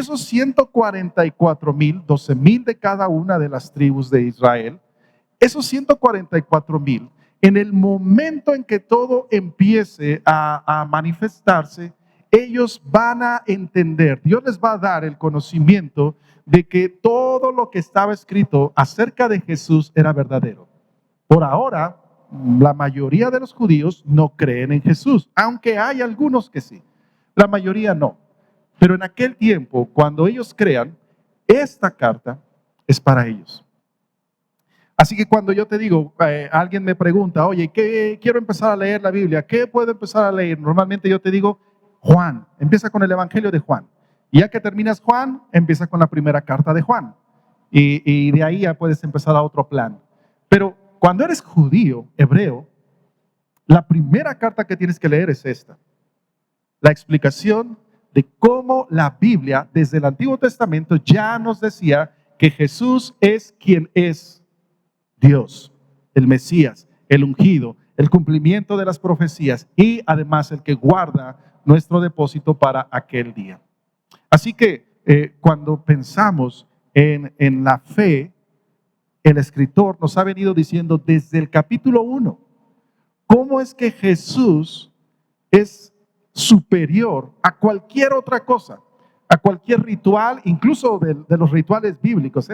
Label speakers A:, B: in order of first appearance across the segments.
A: esos 144,000, 12,000 de cada una de las tribus de Israel, esos 144,000, en el momento en que todo empiece a manifestarse, ellos van a entender, Dios les va a dar el conocimiento de que todo lo que estaba escrito acerca de Jesús era verdadero. Por ahora, la mayoría de los judíos no creen en Jesús, aunque hay algunos que sí. La mayoría no. Pero en aquel tiempo, cuando ellos crean, esta carta es para ellos. Así que cuando yo te digo, alguien me pregunta, oye, ¿qué quiero empezar a leer la Biblia? ¿Qué puedo empezar a leer? Normalmente yo te digo, Juan, empieza con el Evangelio de Juan. Y ya que terminas Juan, empieza con la primera carta de Juan. Y de ahí ya puedes empezar a otro plan. Pero cuando eres judío, hebreo, la primera carta que tienes que leer es esta. La explicación de cómo la Biblia, desde el Antiguo Testamento, ya nos decía que Jesús es quien es. Dios, el Mesías, el ungido, el cumplimiento de las profecías y además el que guarda nuestro depósito para aquel día. Así que cuando pensamos en la fe, el escritor nos ha venido diciendo desde el capítulo 1, cómo es que Jesús es superior a cualquier otra cosa, a cualquier ritual, incluso de los rituales bíblicos,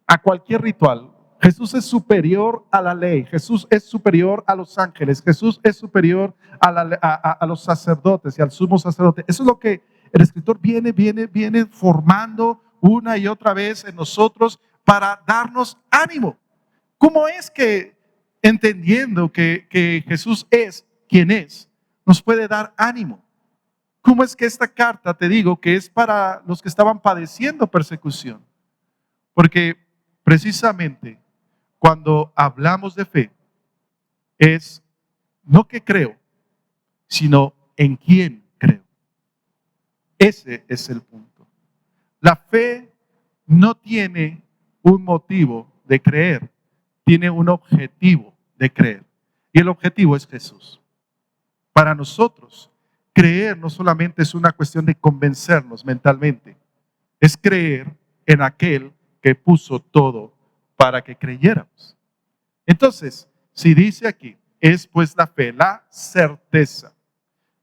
A: a cualquier ritual. Jesús es superior a la ley, Jesús es superior a los ángeles, Jesús es superior a los sacerdotes y al sumo sacerdote. Eso es lo que el escritor viene formando una y otra vez en nosotros para darnos ánimo. ¿Cómo es que entendiendo que Jesús es quien es, nos puede dar ánimo? ¿Cómo es que esta carta, te digo, que es para los que estaban padeciendo persecución? Porque precisamente cuando hablamos de fe, es no que creo, sino en quién creo. Ese es el punto. La fe no tiene un motivo de creer, tiene un objetivo de creer. Y el objetivo es Jesús. Para nosotros, creer no solamente es una cuestión de convencernos mentalmente, es creer en aquel que puso todo para que creyéramos. Entonces, si dice aquí, es pues la fe, la certeza.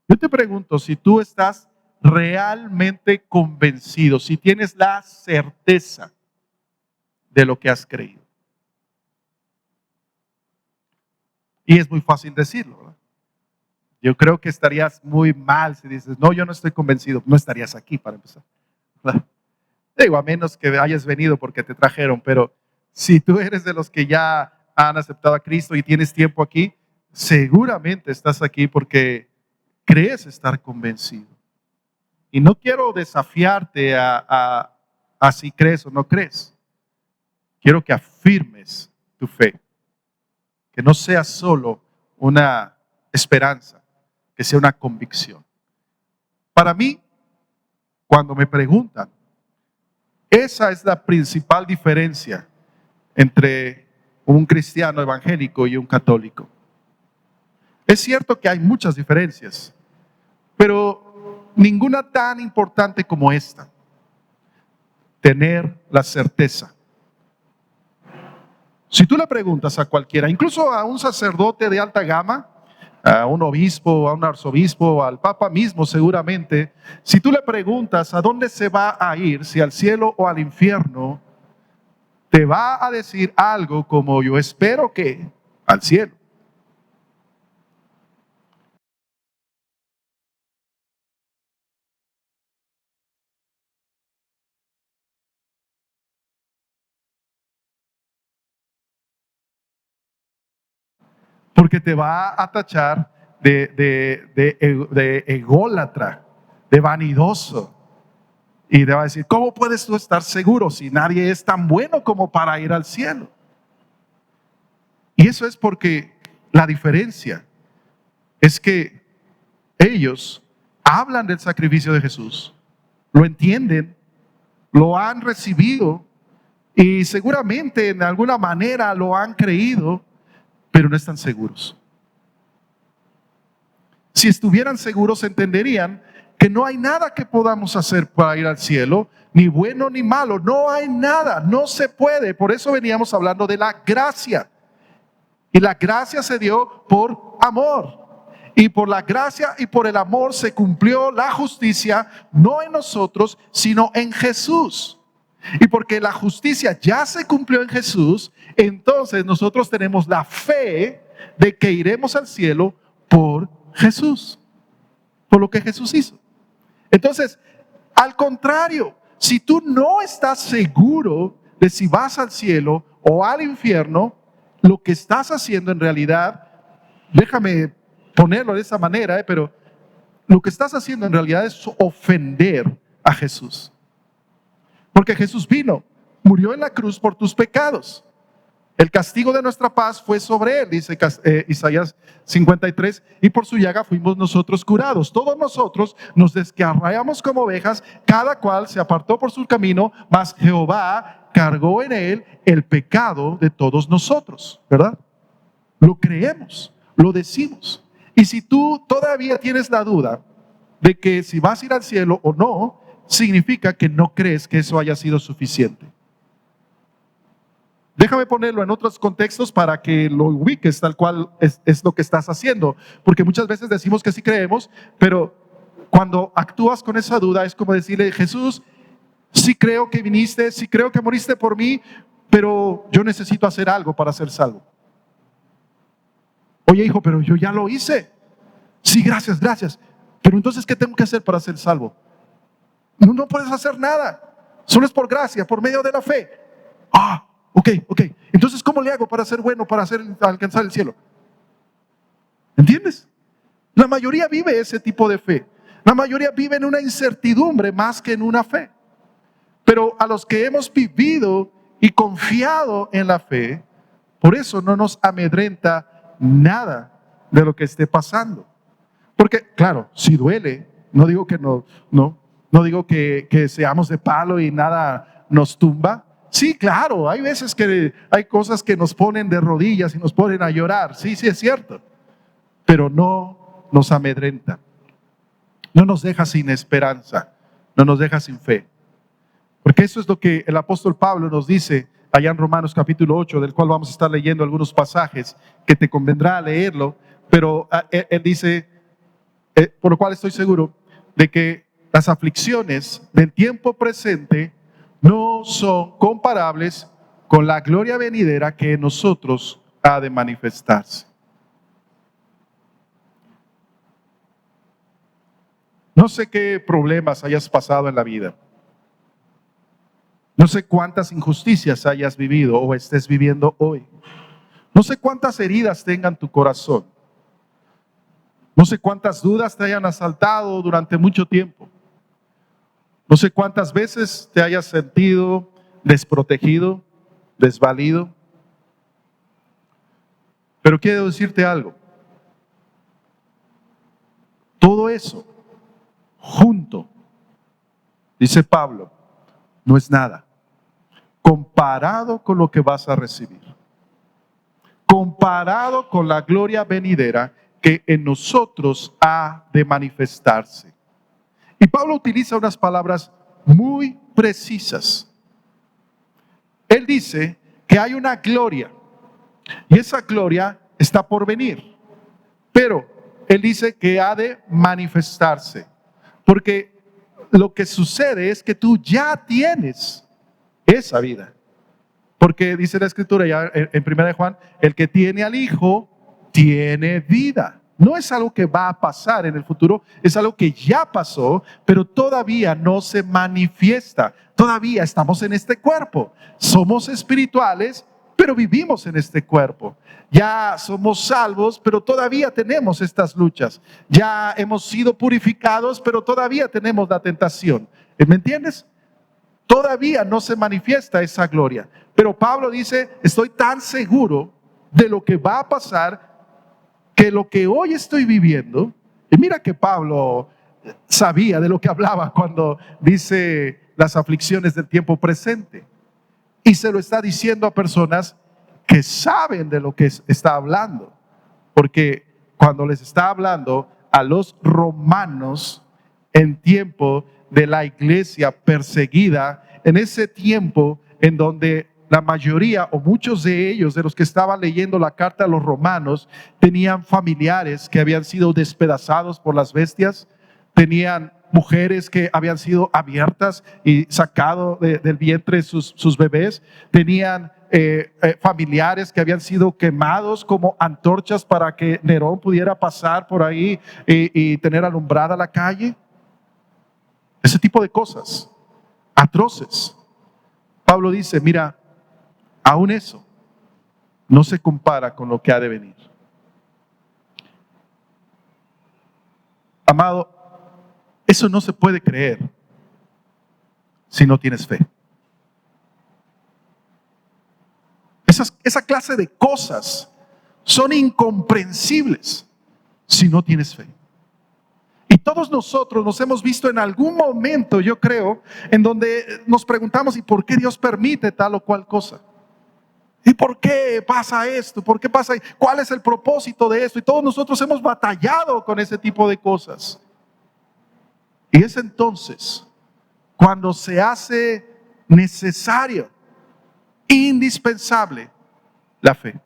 A: Yo te pregunto, si tú estás realmente convencido, si tienes la certeza de lo que has creído. Y es muy fácil decirlo, ¿verdad? Yo creo que estarías muy mal si dices, no, yo no estoy convencido, no estarías aquí para empezar, ¿verdad? Digo, a menos que hayas venido porque te trajeron, pero si tú eres de los que ya han aceptado a Cristo y tienes tiempo aquí, seguramente estás aquí porque crees estar convencido. Y no quiero desafiarte a si crees o no crees. Quiero que afirmes tu fe, que no sea solo una esperanza, que sea una convicción. Para mí, cuando me preguntan, esa es la principal diferencia entre un cristiano evangélico y un católico. Es cierto que hay muchas diferencias, pero ninguna tan importante como esta: tener la certeza. Si tú le preguntas a cualquiera, incluso a un sacerdote de alta gama, a un obispo, a un arzobispo, al papa mismo seguramente, si tú le preguntas a dónde se va a ir, si al cielo o al infierno, te va a decir algo como: yo espero que al cielo. Porque te va a tachar de ególatra, de vanidoso. Y te va a decir, ¿cómo puedes tú estar seguro si nadie es tan bueno como para ir al cielo? Y eso es porque la diferencia es que ellos hablan del sacrificio de Jesús, lo entienden, lo han recibido y seguramente en alguna manera lo han creído, pero no están seguros. Si estuvieran seguros, entenderían que no hay nada que podamos hacer para ir al cielo, ni bueno ni malo, no hay nada, no se puede. Por eso veníamos hablando de la gracia. Y la gracia se dio por amor. Y por la gracia y por el amor se cumplió la justicia, no en nosotros, sino en Jesús. Y porque la justicia ya se cumplió en Jesús, entonces nosotros tenemos la fe de que iremos al cielo por Jesús, por lo que Jesús hizo. Entonces, al contrario, si tú no estás seguro de si vas al cielo o al infierno, lo que estás haciendo en realidad, déjame ponerlo de esa manera, pero lo que estás haciendo en realidad es ofender a Jesús. Porque Jesús vino, murió en la cruz por tus pecados. El castigo de nuestra paz fue sobre él, dice Isaías 53, y por su llaga fuimos nosotros curados. Todos nosotros nos descarriamos como ovejas, cada cual se apartó por su camino, mas Jehová cargó en él el pecado de todos nosotros, ¿verdad? Lo creemos, lo decimos. Y si tú todavía tienes la duda de que si vas a ir al cielo o no, significa que no crees que eso haya sido suficiente. Déjame ponerlo en otros contextos para que lo ubiques tal cual es lo que estás haciendo. Porque muchas veces decimos que sí creemos, pero cuando actúas con esa duda es como decirle: Jesús, sí creo que viniste, sí creo que moriste por mí, pero yo necesito hacer algo para ser salvo. Oye, hijo, pero yo ya lo hice. Sí, gracias. Pero entonces, ¿qué tengo que hacer para ser salvo? No puedes hacer nada. Solo es por gracia, por medio de la fe. Ok. Entonces, ¿cómo le hago para ser bueno, para alcanzar el cielo? ¿Entiendes? La mayoría vive ese tipo de fe. La mayoría vive en una incertidumbre más que en una fe. Pero a los que hemos vivido y confiado en la fe, por eso no nos amedrenta nada de lo que esté pasando. Porque, claro, si duele, no digo que no digo que seamos de palo y nada nos tumba. Sí, claro, hay veces que hay cosas que nos ponen de rodillas y nos ponen a llorar. Sí, es cierto. Pero no nos amedrenta. No nos deja sin esperanza. No nos deja sin fe. Porque eso es lo que el apóstol Pablo nos dice allá en Romanos capítulo 8, del cual vamos a estar leyendo algunos pasajes que te convendrá leerlo. Pero él dice, por lo cual estoy seguro de que las aflicciones del tiempo presente no son comparables con la gloria venidera que en nosotros ha de manifestarse. No sé qué problemas hayas pasado en la vida. No sé cuántas injusticias hayas vivido o estés viviendo hoy. No sé cuántas heridas tengan tu corazón. No sé cuántas dudas te hayan asaltado durante mucho tiempo. No sé cuántas veces te hayas sentido desprotegido, desvalido. Pero quiero decirte algo. Todo eso, junto, dice Pablo, no es nada comparado con lo que vas a recibir. Comparado con la gloria venidera que en nosotros ha de manifestarse. Y Pablo utiliza unas palabras muy precisas. Él dice que hay una gloria y esa gloria está por venir. Pero él dice que ha de manifestarse. Porque lo que sucede es que tú ya tienes esa vida. Porque dice la escritura ya en 1 Juan, el que tiene al Hijo tiene vida. No es algo que va a pasar en el futuro, es algo que ya pasó, pero todavía no se manifiesta. Todavía estamos en este cuerpo. Somos espirituales, pero vivimos en este cuerpo. Ya somos salvos, pero todavía tenemos estas luchas. Ya hemos sido purificados, pero todavía tenemos la tentación. ¿Me entiendes? Todavía no se manifiesta esa gloria. Pero Pablo dice, estoy tan seguro de lo que va a pasar, que lo que hoy estoy viviendo, y mira que Pablo sabía de lo que hablaba cuando dice las aflicciones del tiempo presente. Y se lo está diciendo a personas que saben de lo que está hablando. Porque cuando les está hablando a los romanos, en tiempo de la iglesia perseguida, en ese tiempo en donde la mayoría o muchos de ellos, de los que estaban leyendo la carta a los romanos, tenían familiares que habían sido despedazados por las bestias, tenían mujeres que habían sido abiertas y sacado del vientre sus bebés, tenían familiares que habían sido quemados como antorchas para que Nerón pudiera pasar por ahí y tener alumbrada la calle. Ese tipo de cosas atroces. Pablo dice, mira, aún eso no se compara con lo que ha de venir. Amado, eso no se puede creer si no tienes fe. Esa clase de cosas son incomprensibles si no tienes fe. Y todos nosotros nos hemos visto en algún momento, yo creo, en donde nos preguntamos, ¿y por qué Dios permite tal o cual cosa? ¿Y por qué pasa esto? ¿Por qué pasa? ¿Cuál es el propósito de esto? Y todos nosotros hemos batallado con ese tipo de cosas. Y es entonces cuando se hace necesario, indispensable, la fe.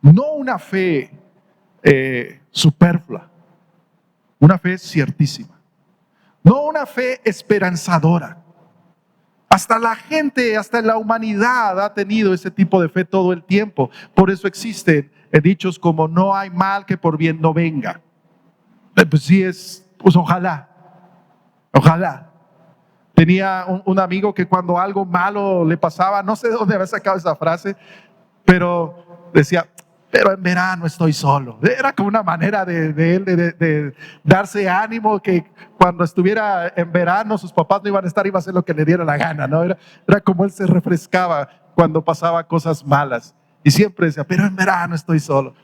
A: No una fe superflua, una fe ciertísima, no una fe esperanzadora. Hasta la gente, hasta la humanidad ha tenido ese tipo de fe todo el tiempo. Por eso existen dichos como no hay mal que por bien no venga. Pues sí pues ojalá. Tenía un amigo que cuando algo malo le pasaba, no sé de dónde había sacado esa frase, pero decía, pero en verano estoy solo. Era como una manera de él de darse ánimo, que cuando estuviera en verano sus papás no iban a estar, iba a hacer lo que le diera la gana, ¿no? Era como él se refrescaba cuando pasaba cosas malas. Y siempre decía, pero en verano estoy solo.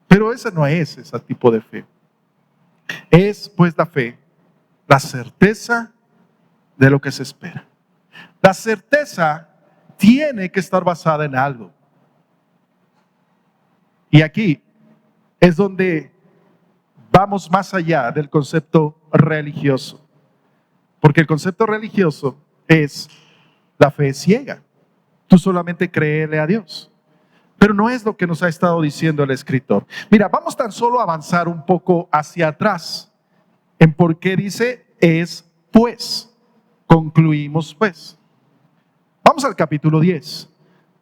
A: Pero ese no es ese tipo de fe. Es pues la fe, la certeza de lo que se espera. La certeza tiene que estar basada en algo. Y aquí es donde vamos más allá del concepto religioso. Porque el concepto religioso es la fe ciega. Tú solamente créele a Dios. Pero no es lo que nos ha estado diciendo el escritor. Mira, vamos tan solo a avanzar un poco hacia atrás en por qué dice es pues. Concluimos pues. Vamos al capítulo 10.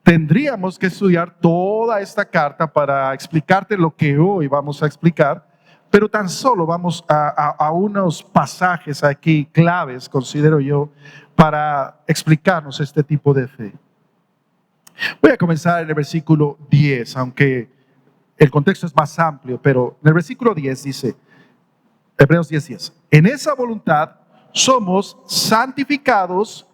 A: Tendríamos que estudiar toda esta carta para explicarte lo que hoy vamos a explicar, pero tan solo vamos a unos pasajes aquí claves, considero yo, para explicarnos este tipo de fe. Voy a comenzar en el versículo 10, aunque el contexto es más amplio, pero en el versículo 10 dice, Hebreos 10:10, en esa voluntad somos santificados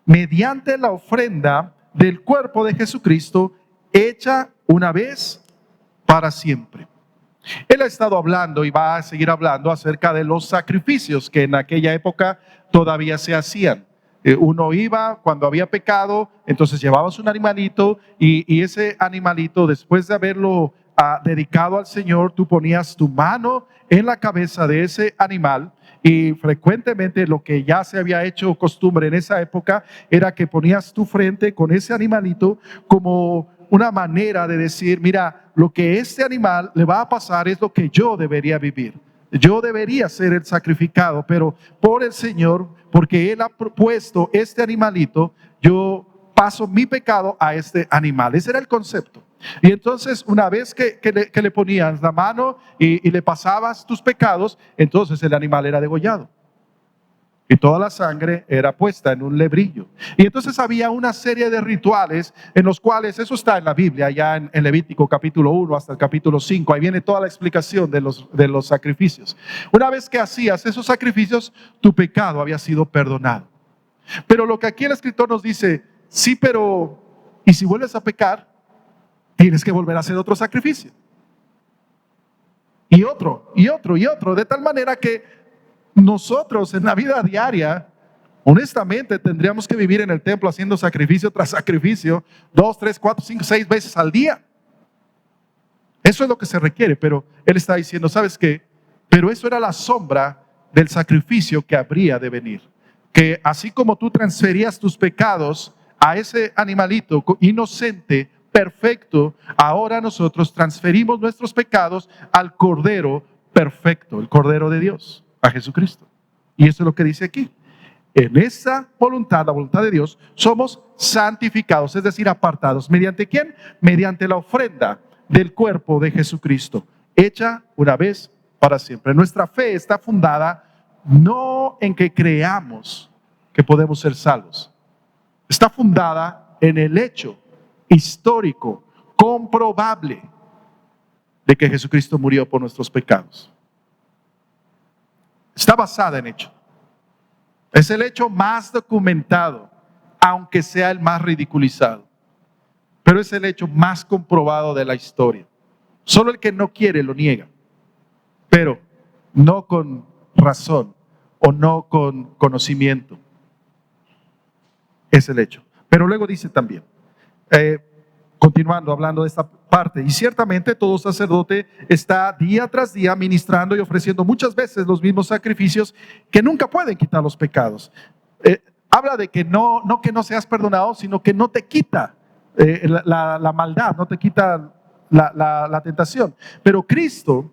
A: mediante la ofrenda del cuerpo de Jesucristo, hecha una vez para siempre. Él ha estado hablando y va a seguir hablando acerca de los sacrificios que en aquella época todavía se hacían. Uno iba cuando había pecado, entonces llevabas un animalito y ese animalito, después de haberlo dedicado al Señor, tú ponías tu mano en la cabeza de ese animal. Y frecuentemente lo que ya se había hecho costumbre en esa época era que ponías tu frente con ese animalito como una manera de decir, mira, lo que este animal le va a pasar es lo que yo debería vivir. Yo debería ser el sacrificado, pero por el Señor, porque Él ha puesto este animalito, yo paso mi pecado a este animal. Ese era el concepto. Y entonces una vez que le ponías la mano y le pasabas tus pecados, entonces el animal era degollado. Y toda la sangre era puesta en un lebrillo. Y entonces había una serie de rituales en los cuales, eso está en la Biblia, ya en Levítico capítulo 1 hasta el capítulo 5, ahí viene toda la explicación de los sacrificios. Una vez que hacías esos sacrificios, tu pecado había sido perdonado. Pero lo que aquí el escritor nos dice, sí, pero ¿y si vuelves a pecar? Tienes que volver a hacer otro sacrificio. Y otro, de tal manera que nosotros en la vida diaria, honestamente, tendríamos que vivir en el templo haciendo sacrificio tras sacrificio, 2, 3, 4, 5, 6 veces al día. Eso es lo que se requiere, pero él está diciendo, ¿sabes qué? Pero eso era la sombra del sacrificio que habría de venir. Que así como tú transferías tus pecados a ese animalito inocente, perfecto, ahora nosotros transferimos nuestros pecados al Cordero perfecto, el Cordero de Dios, a Jesucristo. Y eso es lo que dice aquí. En esa voluntad, la voluntad de Dios, somos santificados, es decir, apartados. ¿Mediante quién? Mediante la ofrenda del cuerpo de Jesucristo, hecha una vez para siempre. Nuestra fe está fundada no en que creamos que podemos ser salvos. Está fundada en el hecho histórico, comprobable, de que Jesucristo murió por nuestros pecados. Está basada en hecho. Es el hecho más documentado, aunque sea el más ridiculizado. Pero es el hecho más comprobado de la historia. Solo el que no quiere lo niega, pero no con razón o no con conocimiento. Es el hecho. Pero luego dice también, continuando hablando de esta parte, y ciertamente todo sacerdote está día tras día ministrando y ofreciendo muchas veces los mismos sacrificios que nunca pueden quitar los pecados. Habla de que no que no seas perdonado, sino que no te quita la maldad, no te quita la tentación. Pero Cristo,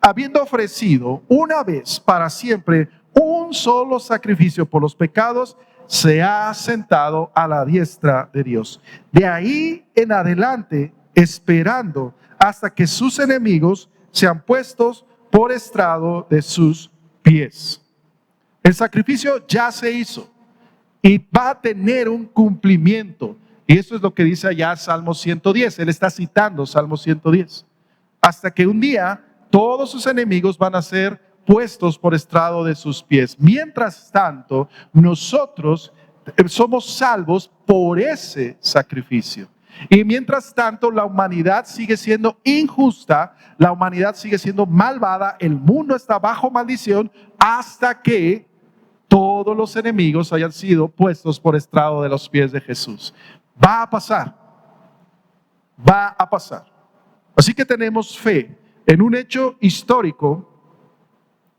A: habiendo ofrecido una vez para siempre un solo sacrificio por los pecados, se ha sentado a la diestra de Dios. De ahí en adelante, esperando hasta que sus enemigos sean puestos por estrado de sus pies. El sacrificio ya se hizo y va a tener un cumplimiento. Y eso es lo que dice allá Salmo 110. Él está citando Salmo 110. Hasta que un día todos sus enemigos van a ser puestos por estrado de sus pies. Mientras tanto, nosotros somos salvos por ese sacrificio. Y mientras tanto, la humanidad sigue siendo injusta, la humanidad sigue siendo malvada, el mundo está bajo maldición hasta que todos los enemigos hayan sido puestos por estrado de los pies de Jesús. Va a pasar. Va a pasar. Así que tenemos fe en un hecho histórico,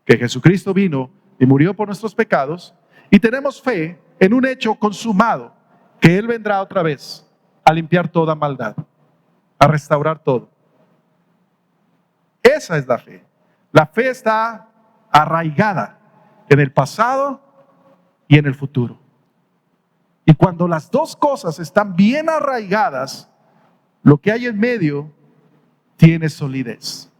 A: que Jesucristo vino y murió por nuestros pecados, y tenemos fe en un hecho consumado, que Él vendrá otra vez a limpiar toda maldad, a restaurar todo. Esa es la fe. La fe está arraigada en el pasado y en el futuro. Y cuando las dos cosas están bien arraigadas, lo que hay en medio tiene solidez.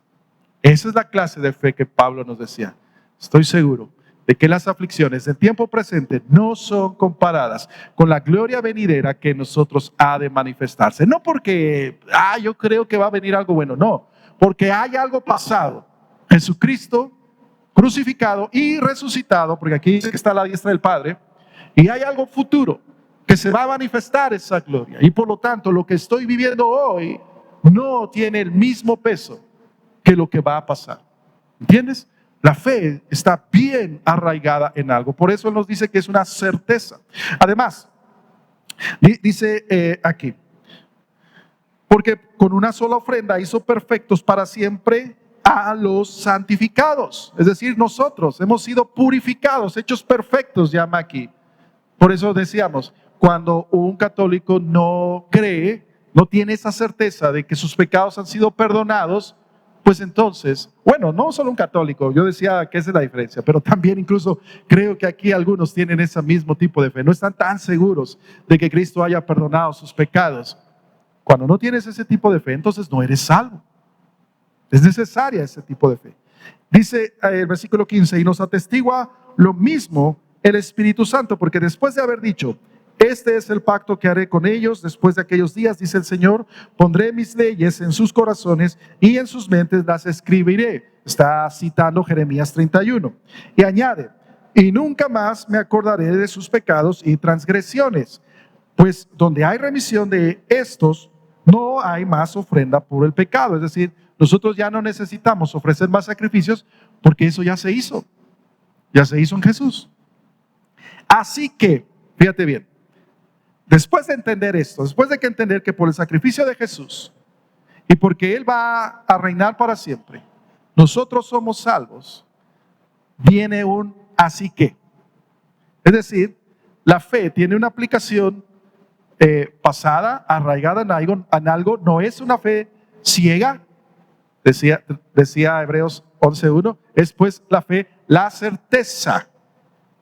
A: Esa es la clase de fe que Pablo nos decía. Estoy seguro de que las aflicciones del tiempo presente no son comparadas con la gloria venidera que en nosotros ha de manifestarse. No porque, yo creo que va a venir algo bueno, no, porque hay algo pasado. Jesucristo crucificado y resucitado, porque aquí dice que está a la diestra del Padre, y hay algo futuro que se va a manifestar esa gloria. Y por lo tanto, lo que estoy viviendo hoy no tiene el mismo peso que lo que va a pasar. ¿Entiendes? La fe está bien arraigada en algo. Por eso Él nos dice que es una certeza. Además, dice aquí, porque con una sola ofrenda hizo perfectos para siempre a los santificados. Es decir, nosotros hemos sido purificados, hechos perfectos, llama aquí. Por eso decíamos, cuando un católico no cree, no tiene esa certeza de que sus pecados han sido perdonados, pues entonces, bueno, no solo un católico, yo decía que esa es la diferencia, pero también incluso creo que aquí algunos tienen ese mismo tipo de fe, no están tan seguros de que Cristo haya perdonado sus pecados. Cuando no tienes ese tipo de fe, entonces no eres salvo. Es necesaria ese tipo de fe. Dice el versículo 15, y nos atestigua lo mismo el Espíritu Santo, porque después de haber dicho, este es el pacto que haré con ellos después de aquellos días, dice el Señor, pondré mis leyes en sus corazones y en sus mentes las escribiré. Está citando Jeremías 31. Y añade, y nunca más me acordaré de sus pecados y transgresiones, pues donde hay remisión de estos, no hay más ofrenda por el pecado. Es decir, nosotros ya no necesitamos ofrecer más sacrificios porque eso ya se hizo en Jesús. Así que, fíjate bien, después de entender esto, después de que entender que por el sacrificio de Jesús y porque Él va a reinar para siempre, nosotros somos salvos, viene un así que. Es decir, la fe tiene una aplicación pasada, arraigada en algo, no es una fe ciega, decía Hebreos 11:1, es pues la fe, la certeza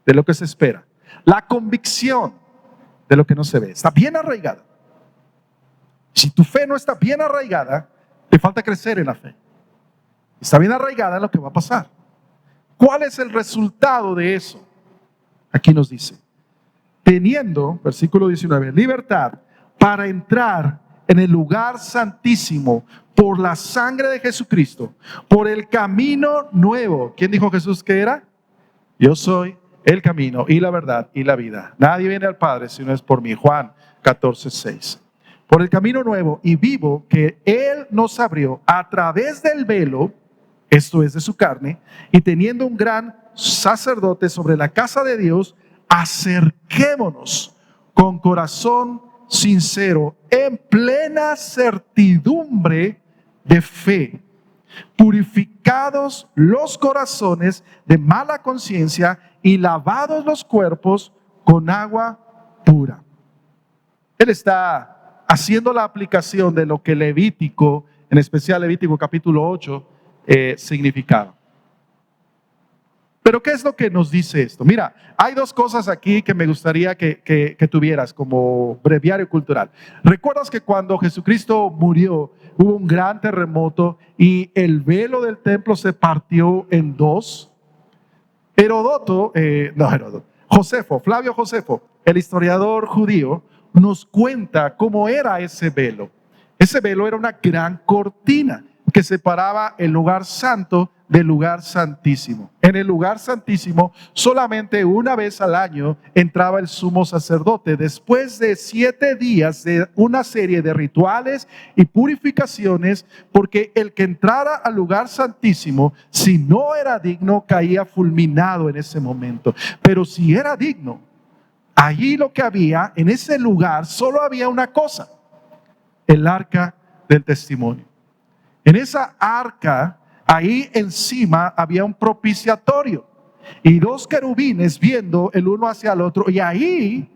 A: de lo que se espera, la convicción de lo que no se ve, está bien arraigada. Si tu fe no está bien arraigada, te falta crecer en la fe. Está bien arraigada en lo que va a pasar. ¿Cuál es el resultado de eso? Aquí nos dice, teniendo, versículo 19, libertad para entrar en el lugar santísimo por la sangre de Jesucristo, por el camino nuevo. ¿Quién dijo Jesús que era? Yo soy el camino y la verdad y la vida. Nadie viene al Padre si no es por mí. Juan 14:6. Por el camino nuevo y vivo que Él nos abrió a través del velo, esto es de su carne, y teniendo un gran sacerdote sobre la casa de Dios, acerquémonos con corazón sincero, en plena certidumbre de fe, purificados los corazones de mala conciencia y lavados los cuerpos con agua pura. Él está haciendo la aplicación de lo que Levítico, en especial Levítico capítulo 8, significaba. Pero ¿qué es lo que nos dice esto? Mira, hay dos cosas aquí que me gustaría que tuvieras como breviario cultural. ¿Recuerdas que cuando Jesucristo murió hubo un gran terremoto y el velo del templo se partió en dos? Flavio Josefo, el historiador judío, nos cuenta cómo era ese velo. Ese velo era una gran cortina que separaba el lugar santo del lugar santísimo. En el lugar santísimo solamente una vez al año entraba el sumo sacerdote, después de 7 días de una serie de rituales y purificaciones, porque el que entrara al lugar santísimo, si no era digno, caía fulminado en ese momento. Pero si era digno, allí lo que había, en ese lugar, solo había una cosa: el arca del testimonio. En esa arca, ahí encima había un propiciatorio y 2 querubines viendo el uno hacia el otro, y ahí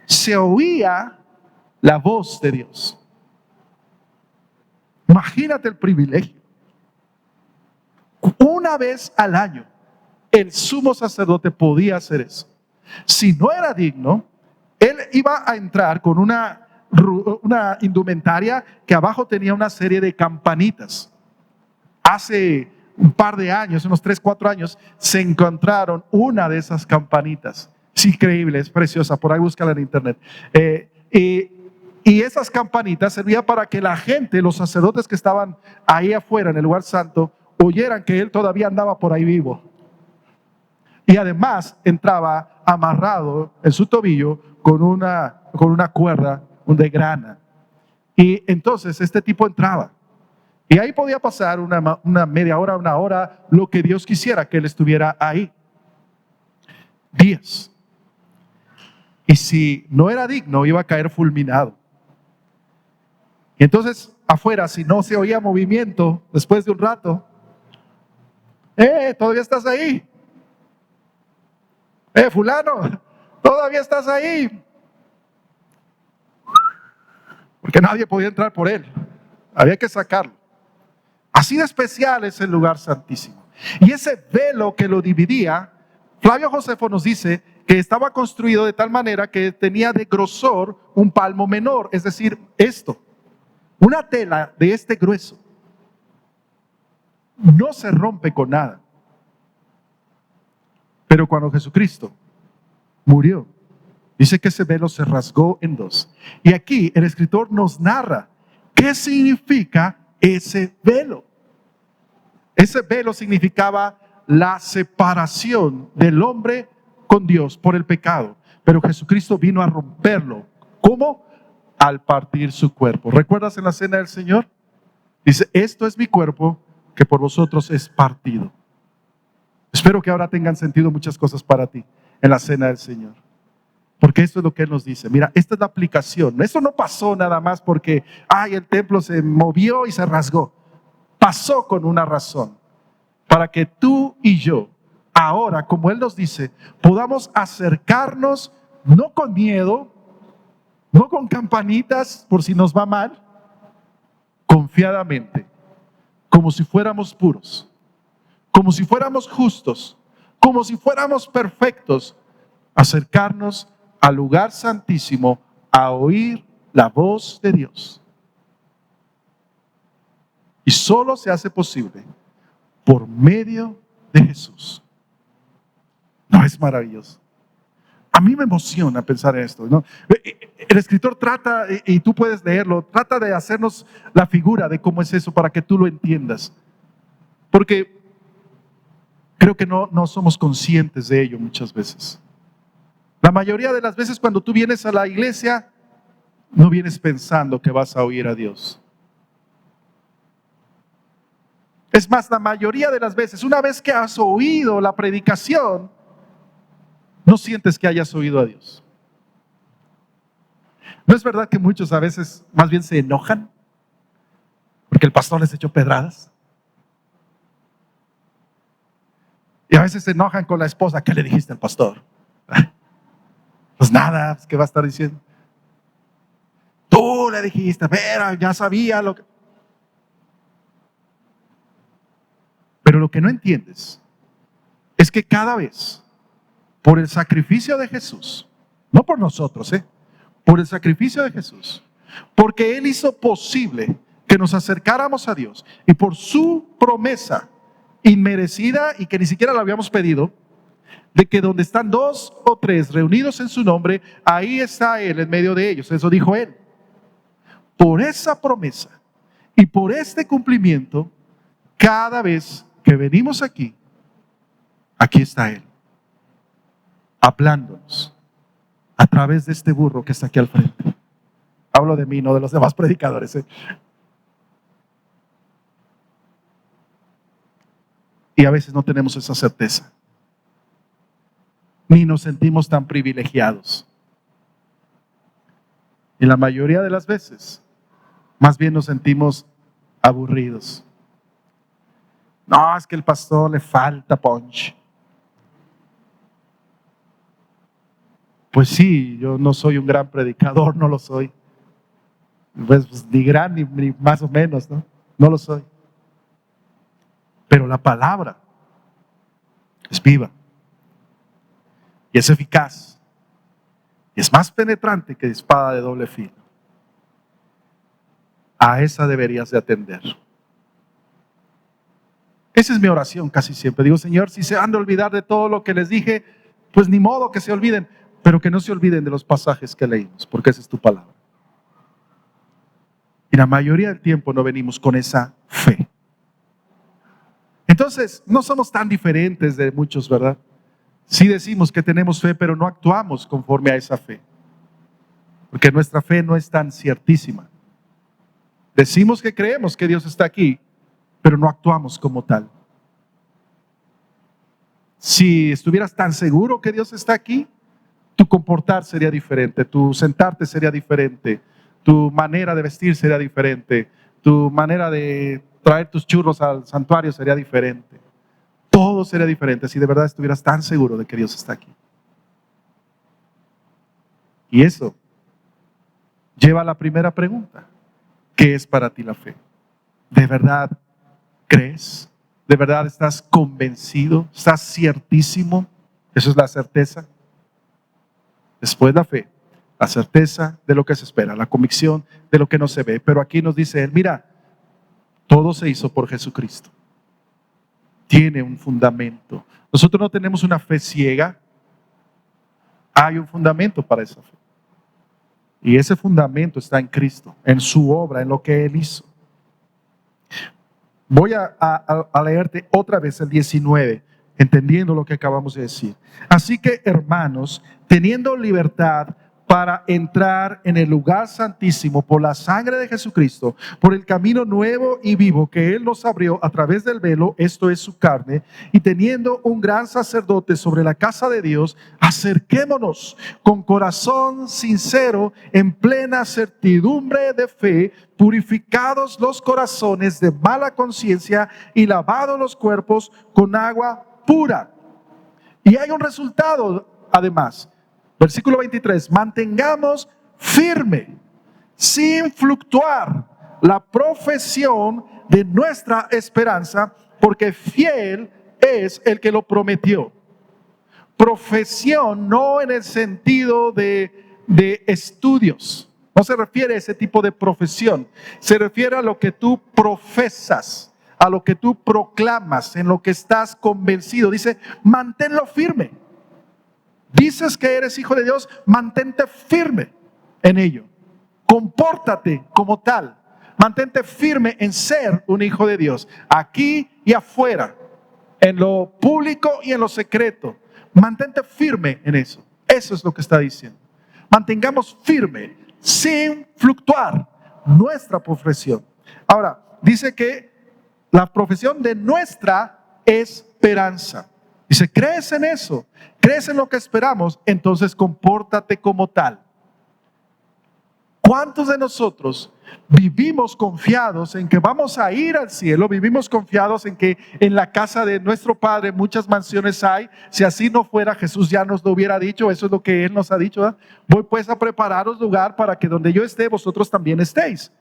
A: se oía la voz de Dios. Imagínate el privilegio. Una vez al año el sumo sacerdote podía hacer eso. Si no era digno, él iba a entrar con una indumentaria que abajo tenía una serie de campanitas. Hace un par de años, unos 3-4 años, se encontraron una de esas campanitas. Es increíble, es preciosa, por ahí búscala en internet. Y esas campanitas servían para que la gente, los sacerdotes que estaban ahí afuera en el lugar santo, oyeran que él todavía andaba por ahí vivo. Y además entraba amarrado en su tobillo con una cuerda de grana. Y entonces este tipo entraba. Y ahí podía pasar una media hora, una hora, lo que Dios quisiera que él estuviera ahí. Días. Y si no era digno, iba a caer fulminado. Y entonces afuera, si no se oía movimiento después de un rato, todavía estás ahí. Fulano, todavía estás ahí. Porque nadie podía entrar por él. Había que sacarlo. Así de especial es el lugar santísimo. Y ese velo que lo dividía, Flavio Josefo nos dice que estaba construido de tal manera que tenía de grosor un palmo menor, es decir, una tela de este grueso. No se rompe con nada. Pero cuando Jesucristo murió, dice que ese velo se rasgó en dos. Y aquí el escritor nos narra qué significa ese velo. Ese velo significaba la separación del hombre con Dios por el pecado. Pero Jesucristo vino a romperlo. ¿Cómo? Al partir su cuerpo. ¿Recuerdas en la cena del Señor? Dice, esto es mi cuerpo que por vosotros es partido. Espero que ahora tengan sentido muchas cosas para ti en la cena del Señor. Porque esto es lo que Él nos dice. Mira, esta es la aplicación. Esto no pasó nada más porque el templo se movió y se rasgó. Pasó con una razón. Para que tú y yo ahora, como Él nos dice, podamos acercarnos no con miedo, no con campanitas por si nos va mal, confiadamente, como si fuéramos puros, como si fuéramos justos, como si fuéramos perfectos, acercarnos al lugar santísimo a oír la voz de Dios. Y solo se hace posible por medio de Jesús. ¿No es maravilloso? A mí me emociona pensar en esto, ¿no? El escritor trata, y tú puedes leerlo, trata de hacernos la figura de cómo es eso para que tú lo entiendas. Porque creo que no somos conscientes de ello muchas veces. La mayoría de las veces cuando tú vienes a la iglesia, no vienes pensando que vas a oír a Dios. Es más, la mayoría de las veces, una vez que has oído la predicación, no sientes que hayas oído a Dios. ¿No es verdad que muchos a veces más bien se enojan porque el pastor les echó pedradas? Y a veces se enojan con la esposa. ¿Qué le dijiste al pastor? Pues nada, ¿qué va a estar diciendo? Tú le dijiste, pero ya sabía lo que... Pero lo que no entiendes es que cada vez, por el sacrificio de Jesús, no por nosotros, por el sacrificio de Jesús, porque Él hizo posible que nos acercáramos a Dios y por su promesa inmerecida y que ni siquiera la habíamos pedido, de que donde están 2 o 3 reunidos en su nombre, ahí está Él en medio de ellos. Eso dijo Él. Por esa promesa y por este cumplimiento, cada vez que venimos aquí está Él, hablándonos a través de este burro que está aquí al frente. Hablo de mí, no de los demás predicadores. Y a veces no tenemos esa certeza, ni nos sentimos tan privilegiados. Y la mayoría de las veces, más bien nos sentimos aburridos. No, es que el pastor le falta punch. Pues sí, yo no soy un gran predicador, no lo soy. Pues ni gran ni más o menos, ¿no? No lo soy. Pero la palabra es viva y es eficaz y es más penetrante que espada de doble filo. A esa deberías de atender. Esa es mi oración casi siempre. Digo, Señor, si se han de olvidar de todo lo que les dije, pues ni modo que se olviden, pero que no se olviden de los pasajes que leímos, porque esa es tu palabra. Y la mayoría del tiempo no venimos con esa fe. Entonces, no somos tan diferentes de muchos, ¿verdad? Sí decimos que tenemos fe, pero no actuamos conforme a esa fe. Porque nuestra fe no es tan ciertísima. Decimos que creemos que Dios está aquí, pero no actuamos como tal. Si estuvieras tan seguro que Dios está aquí, tu comportar sería diferente, tu sentarte sería diferente, tu manera de vestir sería diferente, tu manera de traer tus churros al santuario sería diferente. Todo sería diferente si de verdad estuvieras tan seguro de que Dios está aquí. Y eso lleva a la primera pregunta. ¿Qué es para ti la fe? ¿De verdad crees? ¿De verdad estás convencido? ¿Estás ciertísimo? Eso es la certeza. Después la fe, la certeza de lo que se espera, la convicción de lo que no se ve. Pero aquí nos dice Él, mira, todo se hizo por Jesucristo. Tiene un fundamento. Nosotros no tenemos una fe ciega. Hay un fundamento para esa fe. Y ese fundamento está en Cristo, en su obra, en lo que Él hizo. Voy a leerte otra vez el 19, entendiendo lo que acabamos de decir. Así que, hermanos, teniendo libertad para entrar en el lugar santísimo por la sangre de Jesucristo, por el camino nuevo y vivo que Él nos abrió a través del velo, esto es su carne, y teniendo un gran sacerdote sobre la casa de Dios, acerquémonos con corazón sincero, en plena certidumbre de fe, purificados los corazones de mala conciencia y lavados los cuerpos con agua pura. Y hay un resultado además. Versículo 23, mantengamos firme, sin fluctuar, la profesión de nuestra esperanza, porque fiel es el que lo prometió. Profesión no en el sentido de estudios. No se refiere a ese tipo de profesión. Se refiere a lo que tú profesas, a lo que tú proclamas, en lo que estás convencido. Dice, manténlo firme. Dices que eres hijo de Dios, mantente firme en ello. Compórtate como tal. Mantente firme en ser un hijo de Dios, aquí y afuera, en lo público y en lo secreto. Mantente firme en eso. Eso es lo que está diciendo. Mantengamos firme, sin fluctuar, nuestra profesión. Ahora, dice que la profesión de nuestra esperanza. Dice, ¿crees en eso? ¿Crees en lo que esperamos? Entonces compórtate como tal. ¿Cuántos de nosotros vivimos confiados en que vamos a ir al cielo? Vivimos confiados en que en la casa de nuestro Padre muchas mansiones hay. Si así no fuera, Jesús ya nos lo hubiera dicho. Eso es lo que Él nos ha dicho, ¿verdad? Voy pues a prepararos lugar para que donde yo esté, vosotros también estéis.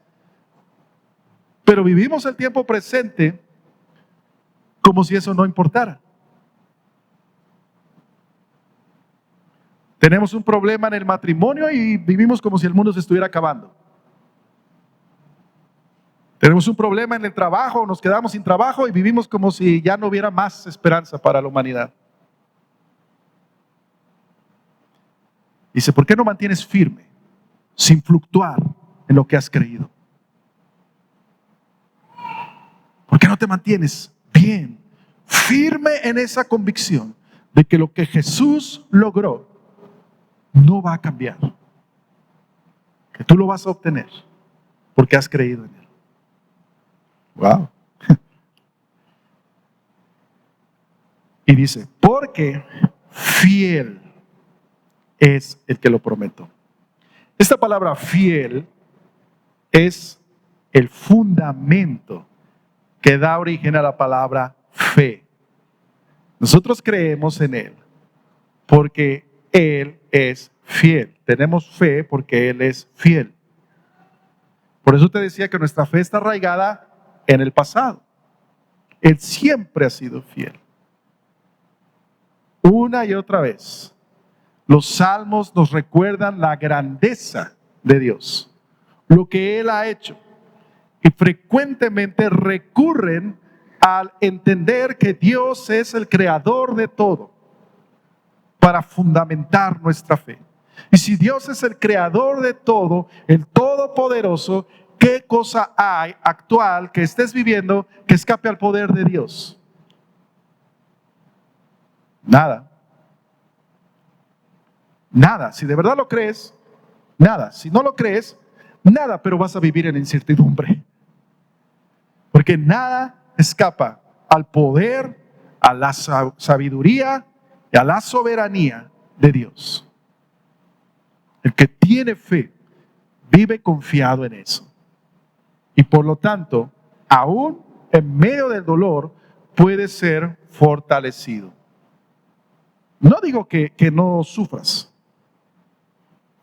A: Pero vivimos el tiempo presente como si eso no importara. Tenemos un problema en el matrimonio y vivimos como si el mundo se estuviera acabando. Tenemos un problema en el trabajo, nos quedamos sin trabajo y vivimos como si ya no hubiera más esperanza para la humanidad. Dice, ¿por qué no mantienes firme, sin fluctuar en lo que has creído? ¿Por qué no te mantienes bien, firme en esa convicción de que lo que Jesús logró no va a cambiar? Que tú lo vas a obtener porque has creído en Él. Wow. Y dice, porque fiel es el que lo prometió. Esta palabra fiel es el fundamento que da origen a la palabra fe. Nosotros creemos en Él porque Él es fiel. Tenemos fe porque Él es fiel. Por eso te decía que nuestra fe está arraigada en el pasado. Él siempre ha sido fiel. Una y otra vez, los salmos nos recuerdan la grandeza de Dios, lo que Él ha hecho. Y frecuentemente recurren al entender que Dios es el creador de todo para fundamentar nuestra fe. Y si Dios es el creador de todo, el todopoderoso, ¿qué cosa hay actual que estés viviendo que escape al poder de Dios? Nada. Nada. Si de verdad lo crees, nada. Si no lo crees, nada, pero vas a vivir en incertidumbre. Porque nada escapa al poder, a la sabiduría y a la soberanía de Dios. El que tiene fe vive confiado en eso. Y por lo tanto, aún en medio del dolor, puede ser fortalecido. No digo que no sufras.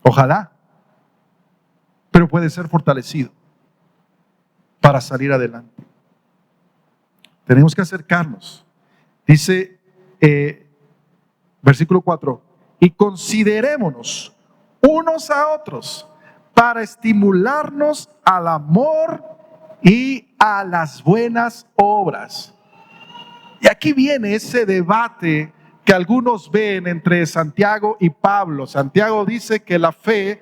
A: Ojalá. Pero puede ser fortalecido para salir adelante. Tenemos que acercarnos. Dice versículo 4, y considerémonos unos a otros para estimularnos al amor y a las buenas obras. Y aquí viene ese debate que algunos ven entre Santiago y Pablo. Santiago dice que la fe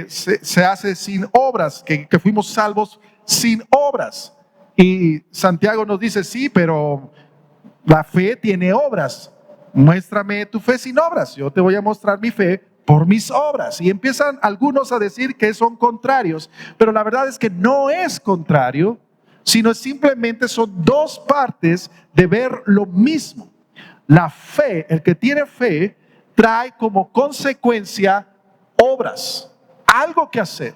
A: se hace sin obras, que fuimos salvos sin obras. Y Santiago nos dice, sí, pero la fe tiene obras. Muéstrame tu fe sin obras. Yo te voy a mostrar mi fe por mis obras. Y empiezan algunos a decir que son contrarios, pero la verdad es que no es contrario, sino simplemente son dos partes de ver lo mismo. La fe, el que tiene fe, trae como consecuencia obras, algo que hacer.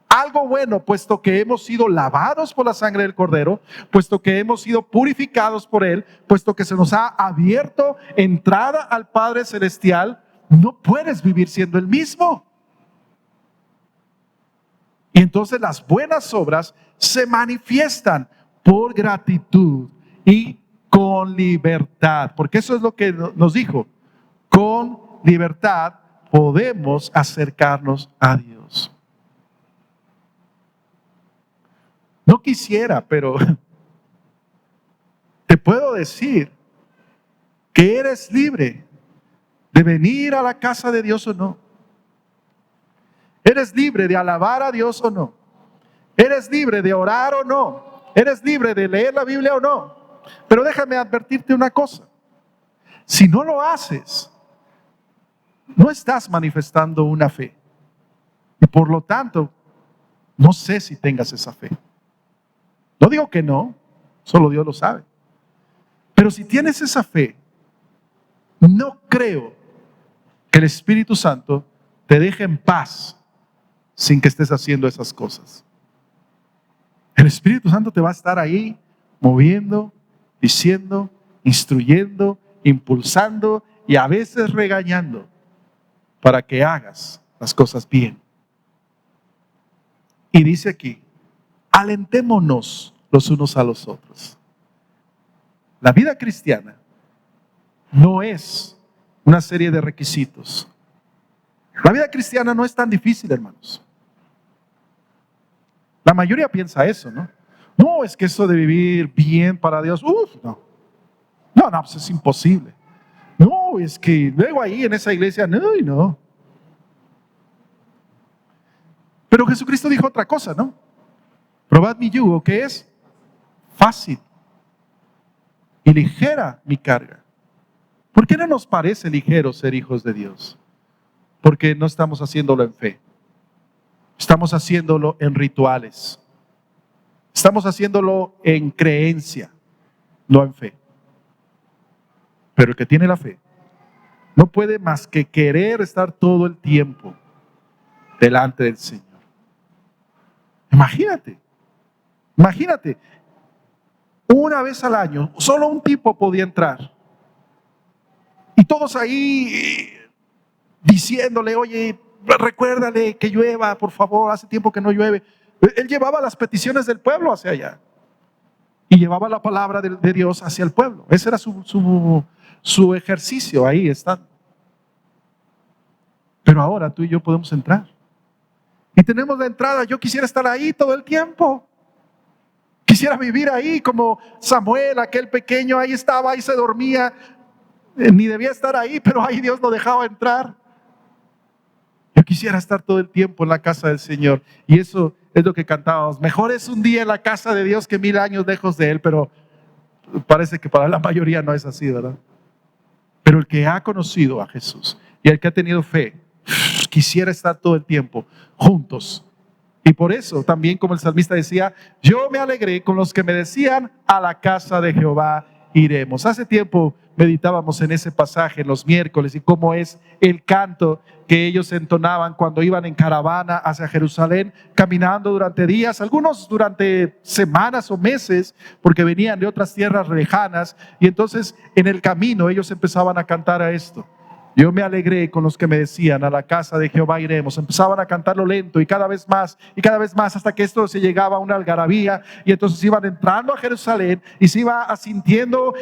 A: algo bueno, puesto que hemos sido lavados por la sangre del Cordero, puesto que hemos sido purificados por Él, puesto que se nos ha abierto entrada al Padre Celestial, no puedes vivir siendo el mismo. Y entonces las buenas obras se manifiestan por gratitud y con libertad, porque eso es lo que nos dijo: con libertad podemos acercarnos a Dios. No quisiera, pero te puedo decir que eres libre de venir a la casa de Dios o no. Eres libre de alabar a Dios o no. Eres libre de orar o no. Eres libre de leer la Biblia o no. Pero déjame advertirte una cosa: si no lo haces, no estás manifestando una fe. Y por lo tanto, no sé si tengas esa fe. No digo que no, solo Dios lo sabe. Pero si tienes esa fe, no creo que el Espíritu Santo te deje en paz sin que estés haciendo esas cosas. El Espíritu Santo te va a estar ahí moviendo, diciendo, instruyendo, impulsando y a veces regañando para que hagas las cosas bien. Y dice aquí: alentémonos los unos a los otros. La vida cristiana no es una serie de requisitos. La vida cristiana no es tan difícil, hermanos. La mayoría piensa eso, ¿no? No, es que eso de vivir bien para Dios, no. No, pues es imposible. No, es que luego ahí en esa iglesia, no. Pero Jesucristo dijo otra cosa, ¿no? Probad mi yugo, que es fácil y ligera mi carga. ¿Por qué no nos parece ligero ser hijos de Dios? Porque no estamos haciéndolo en fe. Estamos haciéndolo en rituales. Estamos haciéndolo en creencia, no en fe. Pero el que tiene la fe no puede más que querer estar todo el tiempo delante del Señor. Imagínate, una vez al año, solo un tipo podía entrar. Y todos ahí diciéndole: oye, recuérdale que llueva, por favor, hace tiempo que no llueve. Él llevaba las peticiones del pueblo hacia allá y llevaba la palabra de Dios hacia el pueblo. Ese era su ejercicio, ahí está. Pero ahora tú y yo podemos entrar y tenemos la entrada. Yo quisiera estar ahí todo el tiempo. Quisiera vivir ahí como Samuel, aquel pequeño, ahí estaba, ahí se dormía, ni debía estar ahí, pero ahí Dios lo dejaba entrar. Yo quisiera estar todo el tiempo en la casa del Señor. Y eso es lo que cantábamos: mejor es un día en la casa de Dios que 1000 años lejos de Él. Pero parece que para la mayoría no es así, ¿verdad? Pero el que ha conocido a Jesús y el que ha tenido fe, quisiera estar todo el tiempo juntos. Y por eso también, como el salmista decía: yo me alegré con los que me decían, a la casa de Jehová iremos. Hace tiempo meditábamos en ese pasaje en los miércoles y cómo es el canto que ellos entonaban cuando iban en caravana hacia Jerusalén, caminando durante días, algunos durante semanas o meses, porque venían de otras tierras lejanas. Y entonces en el camino ellos empezaban a cantar a esto: yo me alegré con los que me decían, a la casa de Jehová iremos. Empezaban a cantarlo lento y cada vez más, hasta que esto se llegaba a una algarabía. Y entonces iban entrando a Jerusalén y se iba sintiendo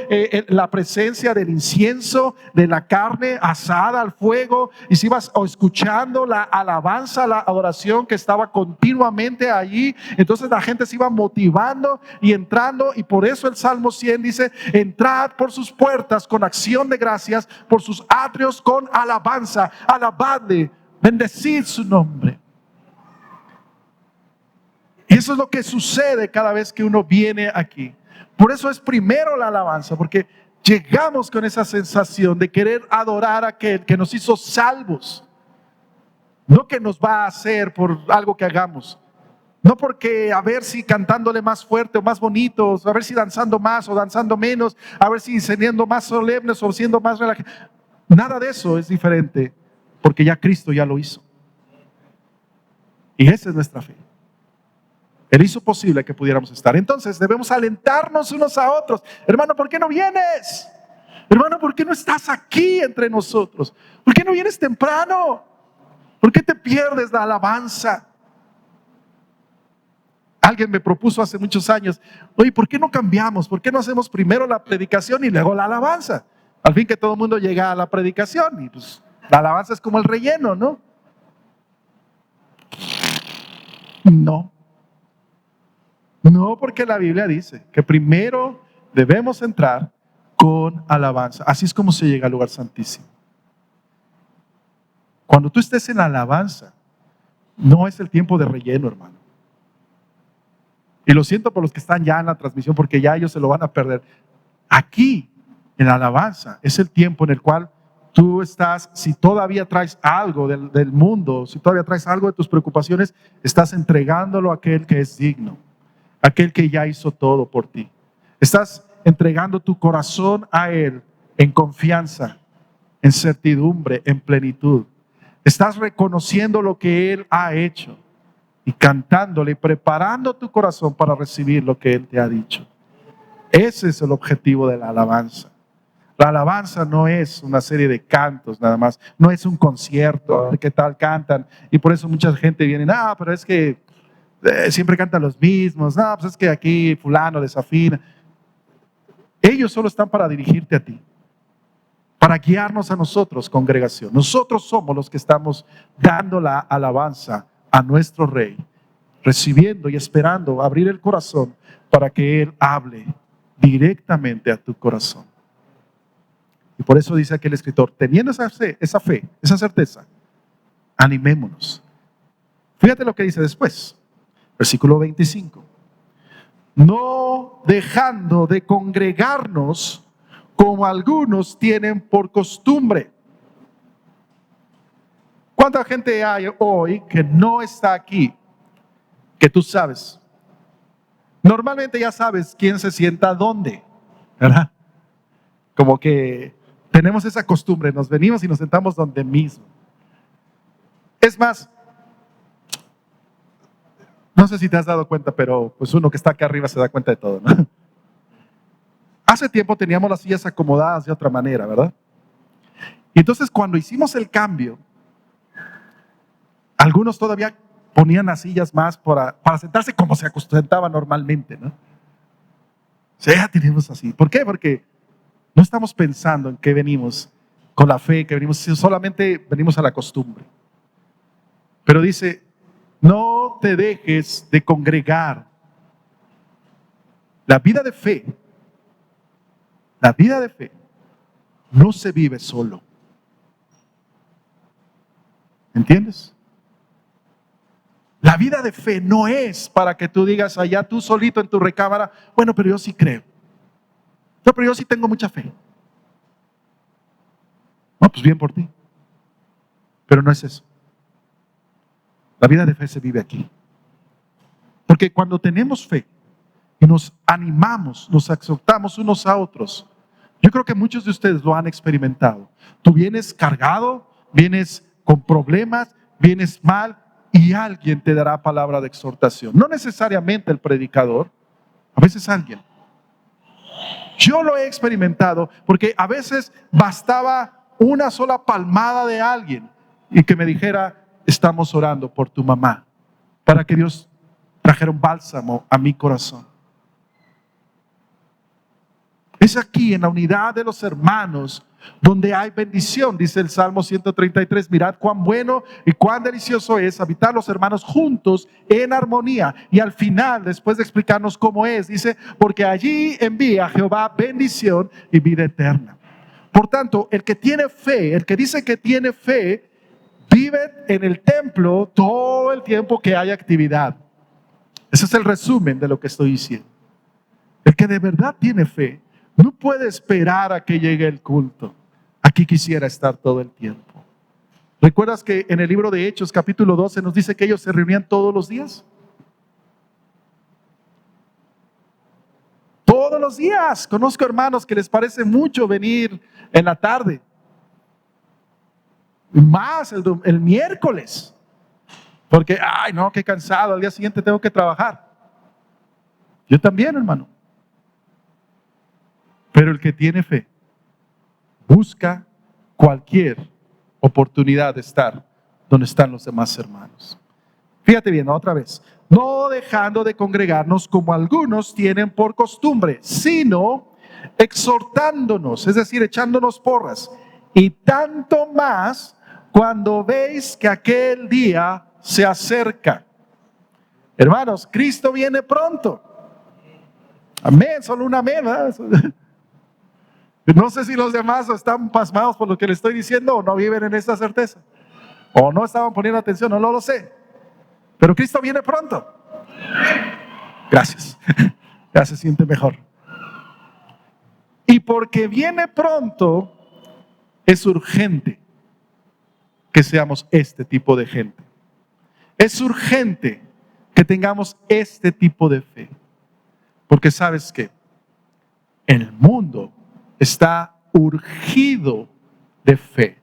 A: la presencia del incienso, de la carne asada al fuego, y se iba escuchando la alabanza, la adoración que estaba continuamente allí. Entonces la gente se iba motivando y entrando, y por eso el Salmo 100 dice: entrad por sus puertas con acción de gracias, por sus atrios con alabanza, alabadle, bendecid su nombre. Y eso es lo que sucede cada vez que uno viene aquí. Por eso es primero la alabanza, porque llegamos con esa sensación de querer adorar a aquel que nos hizo salvos, no que nos va a hacer por algo que hagamos, no porque a ver si cantándole más fuerte o más bonito, a ver si danzando más o danzando menos, a ver si siendo más solemnes o siendo más relajados. Nada de eso es diferente, porque ya Cristo ya lo hizo. Y esa es nuestra fe. Él hizo posible que pudiéramos estar. Entonces debemos alentarnos unos a otros. Hermano, ¿por qué no vienes? Hermano, ¿por qué no estás aquí entre nosotros? ¿Por qué no vienes temprano? ¿Por qué te pierdes la alabanza? Alguien me propuso hace muchos años, oye, ¿por qué no cambiamos? ¿Por qué no hacemos primero la predicación y luego la alabanza? Al fin que todo el mundo llega a la predicación y pues la alabanza es como el relleno, ¿no? No, porque la Biblia dice que primero debemos entrar con alabanza. Así es como se llega al lugar santísimo. Cuando tú estés en alabanza, no es el tiempo de relleno, hermano. Y lo siento por los que están ya en la transmisión, porque ya ellos se lo van a perder. Aquí, en la alabanza, es el tiempo en el cual tú estás, si todavía traes algo del mundo, si todavía traes algo de tus preocupaciones, estás entregándolo a aquel que es digno, aquel que ya hizo todo por ti. Estás entregando tu corazón a Él en confianza, en certidumbre, en plenitud. Estás reconociendo lo que Él ha hecho y cantándole y preparando tu corazón para recibir lo que Él te ha dicho. Ese es el objetivo de la alabanza. La alabanza no es una serie de cantos nada más, no es un concierto, ¿qué tal cantan? Y por eso mucha gente viene, pero es que siempre cantan los mismos, pues es que aquí fulano desafina. Ellos solo están para dirigirte a ti, para guiarnos a nosotros, congregación. Nosotros somos los que estamos dando la alabanza a nuestro Rey, recibiendo y esperando abrir el corazón para que Él hable directamente a tu corazón. Y por eso dice aquel escritor, teniendo esa fe, esa certeza, animémonos. Fíjate lo que dice después, versículo 25. No dejando de congregarnos como algunos tienen por costumbre. ¿Cuánta gente hay hoy que no está aquí? Que tú sabes. Normalmente ya sabes quién se sienta dónde, ¿verdad? Como que tenemos esa costumbre, nos venimos y nos sentamos donde mismo. Es más, no sé si te has dado cuenta, pero pues uno que está acá arriba se da cuenta de todo, ¿no? Hace tiempo teníamos las sillas acomodadas de otra manera, ¿verdad? Y entonces cuando hicimos el cambio, algunos todavía ponían las sillas más para sentarse como se acostumbraba normalmente, ¿no? O sea, ya tenemos así. ¿Por qué? Porque no estamos pensando en qué venimos con la fe, que venimos, solamente venimos a la costumbre. Pero dice, no te dejes de congregar. La vida de fe no se vive solo. ¿Entiendes? La vida de fe no es para que tú digas allá tú solito en tu recámara, bueno, pero yo sí creo. No, pero yo sí tengo mucha fe. No, pues bien por ti. Pero no es eso. La vida de fe se vive aquí. Porque cuando tenemos fe y nos animamos, nos exhortamos unos a otros, yo creo que muchos de ustedes lo han experimentado. Tú vienes cargado, vienes con problemas, vienes mal y alguien te dará palabra de exhortación. No necesariamente el predicador, a veces alguien. Yo lo he experimentado porque a veces bastaba una sola palmada de alguien y que me dijera, estamos orando por tu mamá, para que Dios trajera un bálsamo a mi corazón. Es aquí en la unidad de los hermanos donde hay bendición, dice el Salmo 133, mirad cuán bueno y cuán delicioso es habitar los hermanos juntos en armonía. Y al final, después de explicarnos cómo es, dice, porque allí envía Jehová bendición y vida eterna. Por tanto, el que tiene fe, el que dice que tiene fe, vive en el templo todo el tiempo que hay actividad. Ese es el resumen de lo que estoy diciendo. El que de verdad tiene fe no puede esperar a que llegue el culto. Aquí quisiera estar todo el tiempo. ¿Recuerdas que en el libro de Hechos, capítulo 12, nos dice que ellos se reunían todos los días? Todos los días. Conozco hermanos que les parece mucho venir en la tarde. Más el miércoles. Porque, ay no, qué cansado, al día siguiente tengo que trabajar. Yo también, hermano. Pero el que tiene fe busca cualquier oportunidad de estar donde están los demás hermanos. Fíjate bien, otra vez. No dejando de congregarnos como algunos tienen por costumbre, sino exhortándonos, es decir, echándonos porras. Y tanto más cuando veis que aquel día se acerca. Hermanos, Cristo viene pronto. Amén, solo un amén, ¿verdad? No sé si los demás están pasmados por lo que les estoy diciendo o no viven en esa certeza. O no estaban poniendo atención, no lo sé. Pero Cristo viene pronto. Gracias. Ya se siente mejor. Y porque viene pronto, es urgente que seamos este tipo de gente. Es urgente que tengamos este tipo de fe. Porque sabes que el mundo está urgido de fe.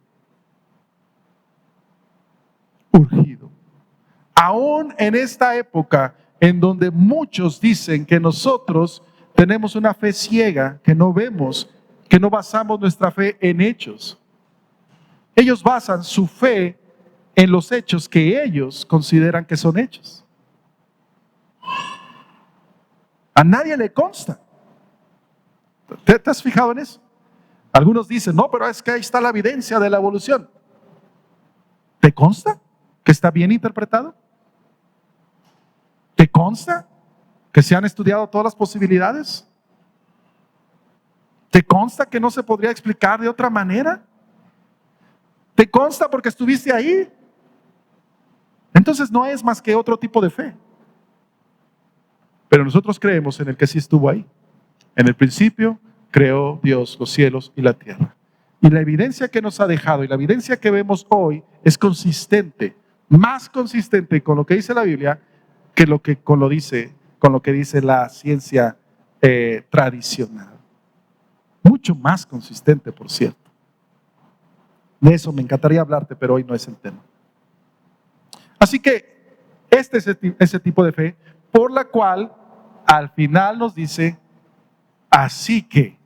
A: Urgido. Aún en esta época en donde muchos dicen que nosotros tenemos una fe ciega, que no vemos, que no basamos nuestra fe en hechos. Ellos basan su fe en los hechos que ellos consideran que son hechos. A nadie le consta. ¿Te has fijado en eso? Algunos dicen, no, pero es que ahí está la evidencia de la evolución. ¿Te consta que está bien interpretado? ¿Te consta que se han estudiado todas las posibilidades? ¿Te consta que no se podría explicar de otra manera? ¿Te consta porque estuviste ahí? Entonces no es más que otro tipo de fe. Pero nosotros creemos en el que sí estuvo ahí. En el principio creó Dios los cielos y la tierra. Y la evidencia que nos ha dejado y la evidencia que vemos hoy es consistente, más consistente con lo que dice la Biblia que con lo que dice la ciencia tradicional. Mucho más consistente, por cierto. De eso me encantaría hablarte, pero hoy no es el tema. Así que este es ese tipo de fe por la cual al final nos dice, así que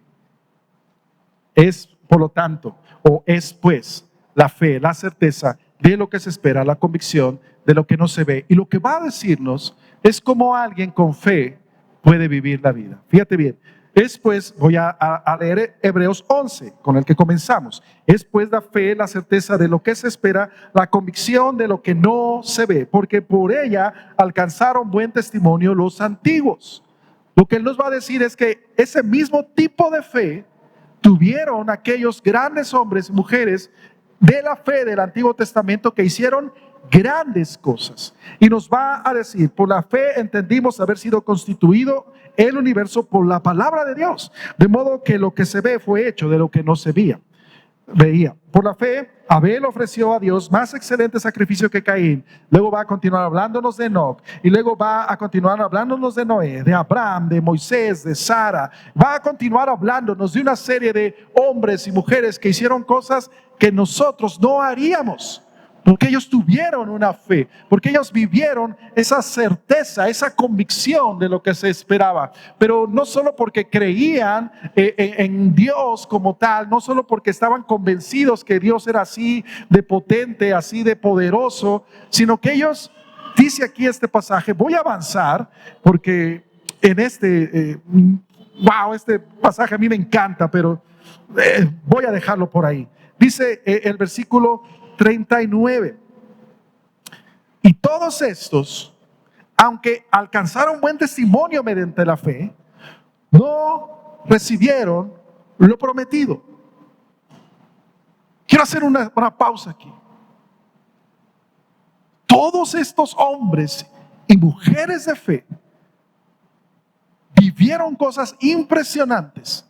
A: es por lo tanto, o es pues la fe, la certeza de lo que se espera, la convicción de lo que no se ve. Y lo que va a decirnos es cómo alguien con fe puede vivir la vida. Fíjate bien, es pues, voy a leer Hebreos 11, con el que comenzamos. Es pues la fe, la certeza de lo que se espera, la convicción de lo que no se ve, porque por ella alcanzaron buen testimonio los antiguos. Lo que él nos va a decir es que ese mismo tipo de fe tuvieron aquellos grandes hombres y mujeres de la fe del Antiguo Testamento que hicieron grandes cosas. Y nos va a decir, por la fe entendimos haber sido constituido el universo por la palabra de Dios, de modo que lo que se ve fue hecho de lo que no se veía. Por la fe, Abel ofreció a Dios más excelente sacrificio que Caín. Luego va a continuar hablándonos de Enoc. Y luego va a continuar hablándonos de Noé, de Abraham, de Moisés, de Sara. Va a continuar hablándonos de una serie de hombres y mujeres que hicieron cosas que nosotros no haríamos. Porque ellos tuvieron una fe, porque ellos vivieron esa certeza, esa convicción de lo que se esperaba. Pero no solo porque creían en Dios como tal, no solo porque estaban convencidos que Dios era así de potente, así de poderoso, sino que ellos, dice aquí este pasaje, voy a avanzar porque en este pasaje a mí me encanta, pero voy a dejarlo por ahí. Dice el versículo 39. Y todos estos, aunque alcanzaron buen testimonio mediante la fe, no recibieron lo prometido. Quiero hacer una pausa aquí. Todos estos hombres y mujeres de fe vivieron cosas impresionantes,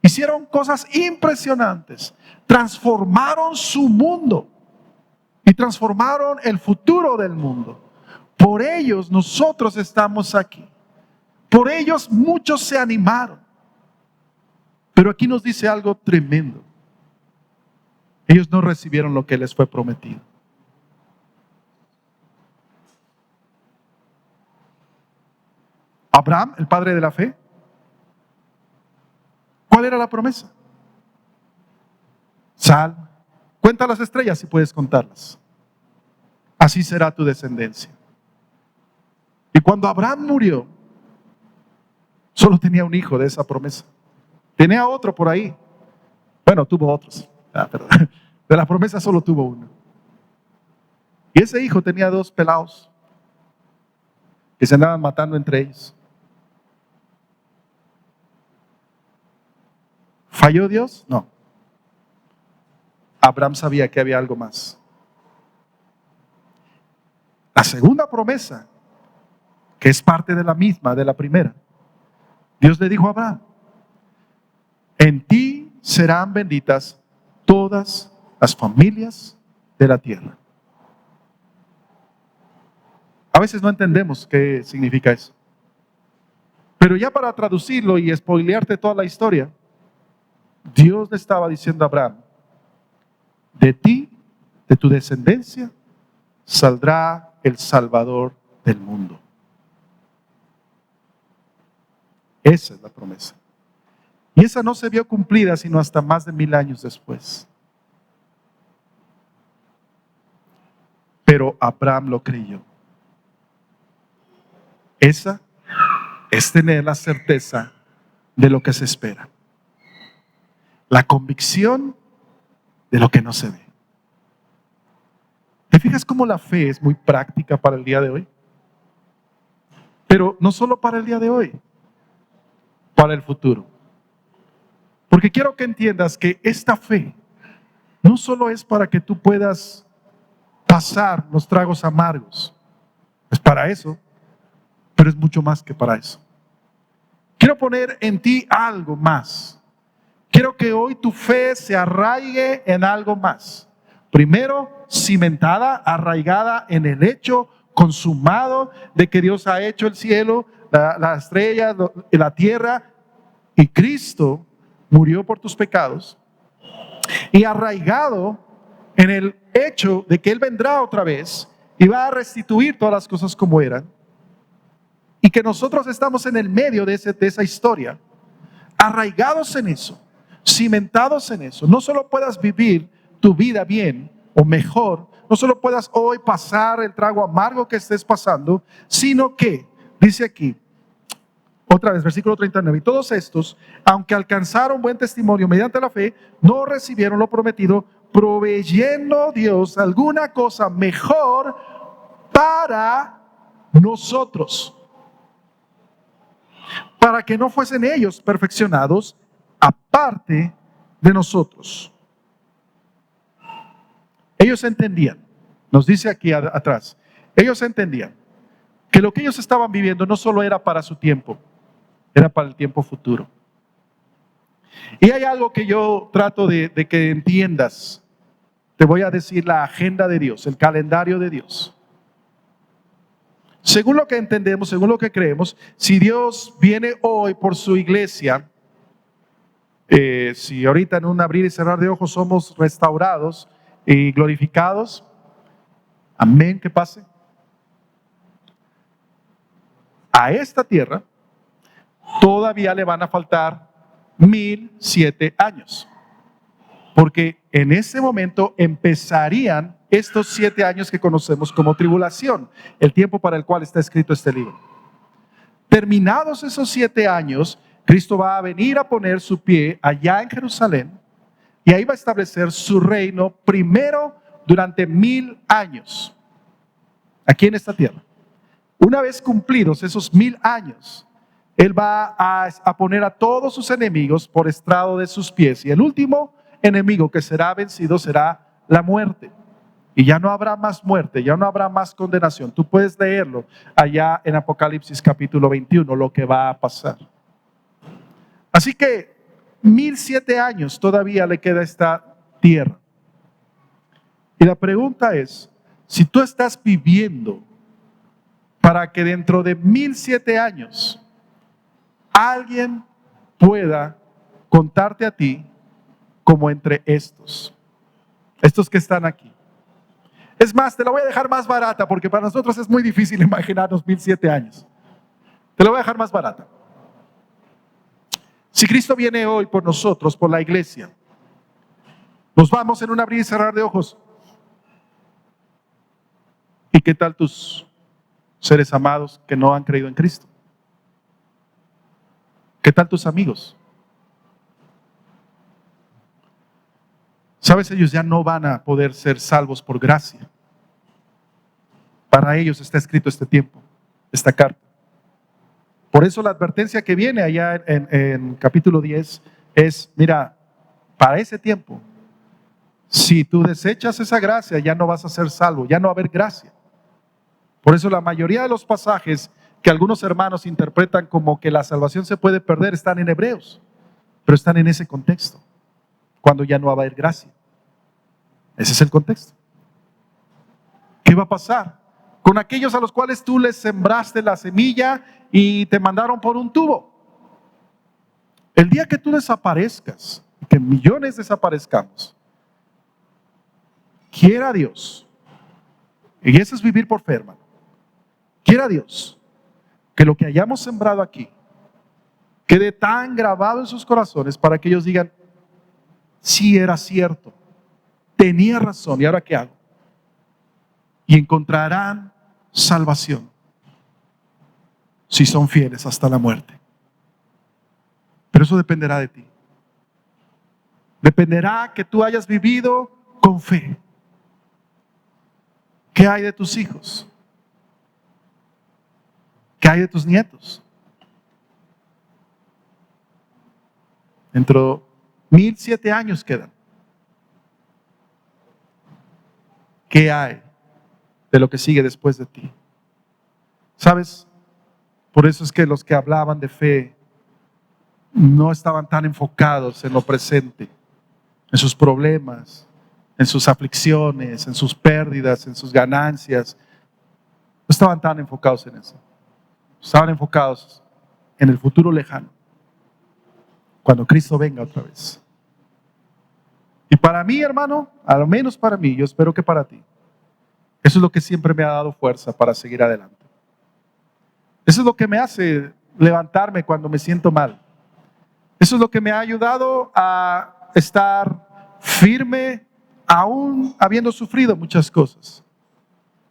A: hicieron cosas impresionantes, transformaron su mundo y transformaron el futuro del mundo. Por ellos nosotros estamos aquí. Por ellos muchos se animaron. Pero aquí nos dice algo tremendo. Ellos no recibieron lo que les fue prometido. Abraham, el padre de la fe. ¿Cuál era la promesa? Sal, cuenta las estrellas si puedes contarlas. Así será tu descendencia. Y cuando Abraham murió, solo tenía un hijo de esa promesa. Tenía otro por ahí. Bueno, tuvo otros. Pero de la promesa solo tuvo uno. Y ese hijo tenía 2 pelados que se andaban matando entre ellos. ¿Falló Dios? No. Abraham sabía que había algo más. La segunda promesa, que es parte de la misma, de la primera, Dios le dijo a Abraham: en ti serán benditas todas las familias de la tierra. A veces no entendemos qué significa eso. Pero ya para traducirlo y spoilearte toda la historia, Dios le estaba diciendo a Abraham: de ti, de tu descendencia, saldrá el Salvador del mundo. Esa es la promesa. Y esa no se vio cumplida sino hasta más de 1000 años después. Pero Abraham lo creyó. Esa es tener la certeza de lo que se espera. La convicción de lo que no se ve. ¿Te fijas cómo la fe es muy práctica para el día de hoy? Pero no solo para el día de hoy, para el futuro. Porque quiero que entiendas que esta fe no solo es para que tú puedas pasar los tragos amargos. Es para eso, pero es mucho más que para eso. Quiero poner en ti algo más. Quiero que hoy tu fe se arraigue en algo más. Primero, cimentada, arraigada en el hecho consumado de que Dios ha hecho el cielo, las estrellas, la tierra, y Cristo murió por tus pecados. Y arraigado en el hecho de que Él vendrá otra vez y va a restituir todas las cosas como eran. Y que nosotros estamos en el medio de esa historia, arraigados en eso, cimentados en eso. No solo puedas vivir tu vida bien o mejor, no solo puedas hoy pasar el trago amargo que estés pasando, sino que, dice aquí, otra vez, versículo 39, y todos estos, aunque alcanzaron buen testimonio mediante la fe, no recibieron lo prometido, proveyendo Dios alguna cosa mejor para nosotros, para que no fuesen ellos perfeccionados aparte de nosotros. Ellos entendían, nos dice aquí atrás, ellos entendían que lo que ellos estaban viviendo no solo era para su tiempo, era para el tiempo futuro. Y hay algo que yo trato de que entiendas. Te voy a decir la agenda de Dios, el calendario de Dios. Según lo que entendemos, según lo que creemos, si Dios viene hoy por su iglesia, si ahorita en un abrir y cerrar de ojos somos restaurados y glorificados, amén, que pase. A esta tierra todavía le van a faltar 1007 años. Porque en ese momento empezarían estos 7 años que conocemos como tribulación, el tiempo para el cual está escrito este libro. Terminados esos 7 años, Cristo va a venir a poner su pie allá en Jerusalén y ahí va a establecer su reino primero durante 1000 años, aquí en esta tierra. Una vez cumplidos esos 1000 años, Él va a poner a todos sus enemigos por estrado de sus pies. Y el último enemigo que será vencido será la muerte. Y ya no habrá más muerte, ya no habrá más condenación. Tú puedes leerlo allá en Apocalipsis capítulo 21, lo que va a pasar. Así que 1007 años todavía le queda a esta tierra. Y la pregunta es, si tú estás viviendo para que dentro de 1007 años alguien pueda contarte a ti como entre estos que están aquí. Es más, te la voy a dejar más barata porque para nosotros es muy difícil imaginarnos 1007 años. Te la voy a dejar más barata. Si Cristo viene hoy por nosotros, por la iglesia, nos vamos en un abrir y cerrar de ojos. ¿Y qué tal tus seres amados que no han creído en Cristo? ¿Qué tal tus amigos? Sabes, ellos ya no van a poder ser salvos por gracia. Para ellos está escrito este tiempo, esta carta. Por eso la advertencia que viene allá en capítulo 10 es, mira, para ese tiempo, si tú desechas esa gracia, ya no vas a ser salvo, ya no va a haber gracia. Por eso la mayoría de los pasajes que algunos hermanos interpretan como que la salvación se puede perder están en Hebreos, pero están en ese contexto, cuando ya no va a haber gracia. Ese es el contexto. ¿Qué va a pasar con aquellos a los cuales tú les sembraste la semilla y te mandaron por un tubo? El día que tú desaparezcas, que millones desaparezcamos, quiera Dios, y eso es vivir por fe, hermano, quiera Dios que lo que hayamos sembrado aquí quede tan grabado en sus corazones para que ellos digan, sí era cierto, tenía razón, ¿y ahora qué hago? Y encontrarán salvación si son fieles hasta la muerte. Pero eso dependerá de ti. Dependerá que tú hayas vivido con fe. ¿Qué hay de tus hijos? ¿Qué hay de tus nietos? Dentro de 1007 años quedan. ¿Qué hay de lo que sigue después de ti? ¿Sabes? Por eso es que los que hablaban de fe no estaban tan enfocados en lo presente, en sus problemas, en sus aflicciones, en sus pérdidas, en sus ganancias. No estaban tan enfocados en eso. Estaban enfocados en el futuro lejano, cuando Cristo venga otra vez. Y para mí, hermano, al menos para mí, yo espero que para ti, eso es lo que siempre me ha dado fuerza para seguir adelante. Eso es lo que me hace levantarme cuando me siento mal. Eso es lo que me ha ayudado a estar firme aún habiendo sufrido muchas cosas.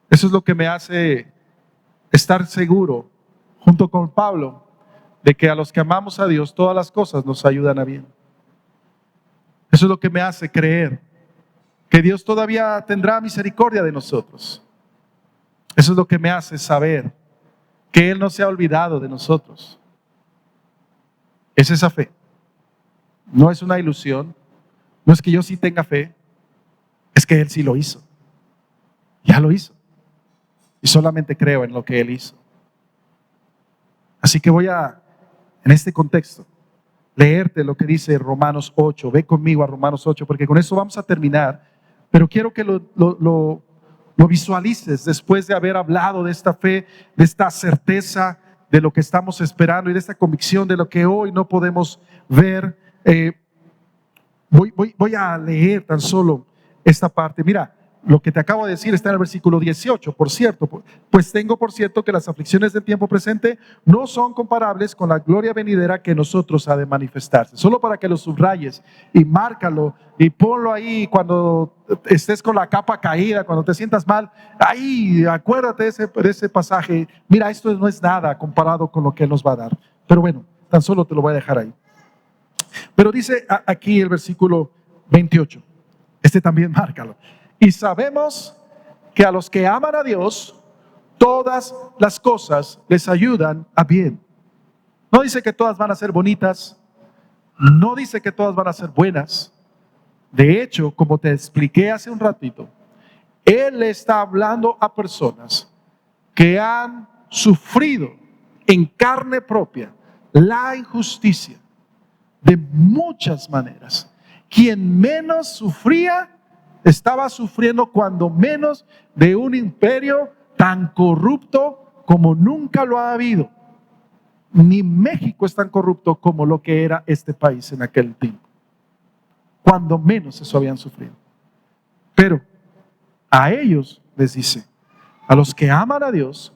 A: Eso es lo que me hace estar seguro, junto con Pablo, de que a los que amamos a Dios todas las cosas nos ayudan a bien. Eso es lo que me hace creer que Dios todavía tendrá misericordia de nosotros. Eso es lo que me hace saber que Él no se ha olvidado de nosotros. Es esa fe. No es una ilusión. No es que yo sí tenga fe. Es que Él sí lo hizo. Ya lo hizo. Y solamente creo en lo que Él hizo. Así que voy a, en este contexto, leerte lo que dice Romanos 8. Ve conmigo a Romanos 8, porque con eso vamos a terminar. Pero quiero que lo visualices después de haber hablado de esta fe, de esta certeza de lo que estamos esperando y de esta convicción de lo que hoy no podemos ver. Voy a leer tan solo esta parte. Mira, lo que te acabo de decir está en el versículo 18. Por cierto, pues tengo por cierto que las aflicciones del tiempo presente no son comparables con la gloria venidera que nosotros ha de manifestarse. Solo para que lo subrayes y márcalo y ponlo ahí cuando estés con la capa caída, cuando te sientas mal, ahí acuérdate de ese pasaje. Mira, esto no es nada comparado con lo que Él nos va a dar. Pero bueno, tan solo te lo voy a dejar ahí. Pero dice aquí el versículo 28. Este también márcalo. Y sabemos que a los que aman a Dios, todas las cosas les ayudan a bien. No dice que todas van a ser bonitas, no dice que todas van a ser buenas. De hecho, como te expliqué hace un ratito, Él está hablando a personas que han sufrido en carne propia la injusticia de muchas maneras. Quien menos sufría, estaba sufriendo cuando menos de un imperio tan corrupto como nunca lo ha habido. Ni México es tan corrupto como lo que era este país en aquel tiempo. Cuando menos eso habían sufrido. Pero a ellos les dice, a los que aman a Dios,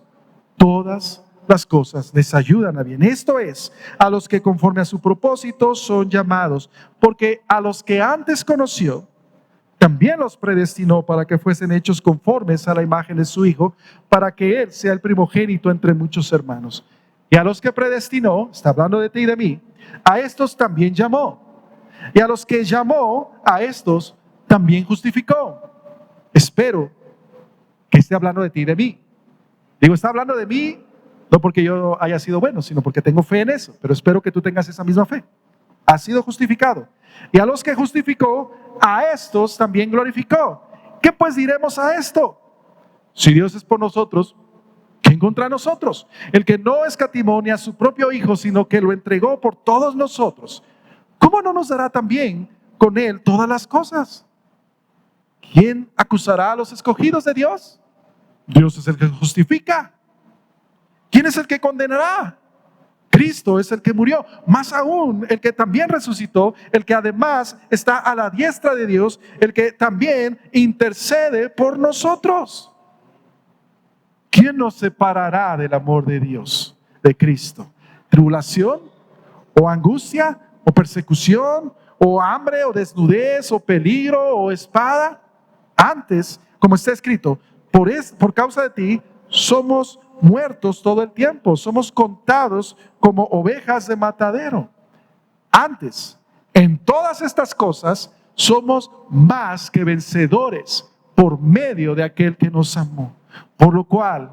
A: todas las cosas les ayudan a bien. Esto es, a los que conforme a su propósito son llamados, porque a los que antes conoció, también los predestinó para que fuesen hechos conformes a la imagen de su Hijo, para que Él sea el primogénito entre muchos hermanos. Y a los que predestinó, está hablando de ti y de mí, a estos también llamó. Y a los que llamó, a estos también justificó. Espero que esté hablando de ti y de mí. Digo, está hablando de mí, no porque yo haya sido bueno, sino porque tengo fe en eso. Pero espero que tú tengas esa misma fe. Has sido justificado. Y a los que justificó, a estos también glorificó. ¿Qué pues diremos a esto? Si Dios es por nosotros, ¿quién contra nosotros? El que no escatimó ni a su propio Hijo, sino que lo entregó por todos nosotros, ¿cómo no nos dará también con Él todas las cosas? ¿Quién acusará a los escogidos de Dios? Dios es el que justifica. ¿Quién es el que condenará? Cristo es el que murió, más aún el que también resucitó, el que además está a la diestra de Dios, el que también intercede por nosotros. ¿Quién nos separará del amor de Dios, de Cristo? ¿Tribulación? ¿O angustia? ¿O persecución? ¿O hambre? ¿O desnudez? ¿O peligro? ¿O espada? Antes, como está escrito, por causa de ti somos muertos todo el tiempo, somos contados como ovejas de matadero. Antes, en todas estas cosas, somos más que vencedores por medio de aquel que nos amó. Por lo cual,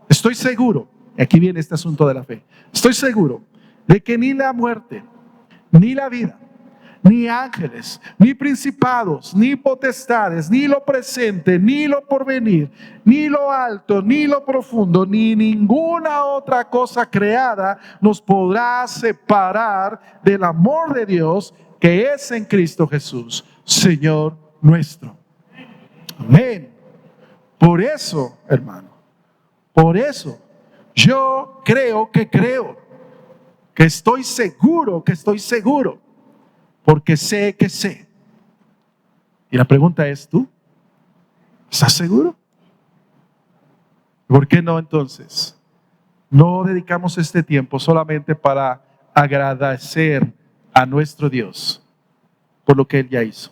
A: estoy seguro, y aquí viene este asunto de la fe, estoy seguro de que ni la muerte, ni la vida, ni ángeles, ni principados, ni potestades, ni lo presente, ni lo porvenir, ni lo alto, ni lo profundo, ni ninguna otra cosa creada nos podrá separar del amor de Dios que es en Cristo Jesús, Señor nuestro. Amén. Por eso, hermano, por eso yo creo, que estoy seguro, porque sé que sé. Y la pregunta es, ¿tú estás seguro? ¿Por qué no entonces? No dedicamos este tiempo solamente para agradecer a nuestro Dios por lo que Él ya hizo.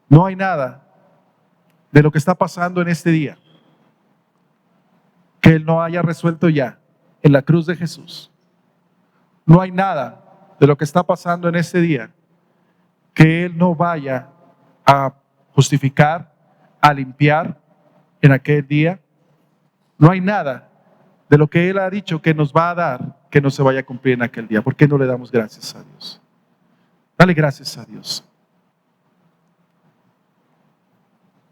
A: No hay nada de lo que está pasando en este día que Él no haya resuelto ya en la cruz de Jesús. No hay nada de lo que está pasando en este día que Él no vaya a justificar, a limpiar en aquel día. No hay nada de lo que Él ha dicho que nos va a dar que no se vaya a cumplir en aquel día. ¿Por qué no le damos gracias a Dios? Dale gracias a Dios.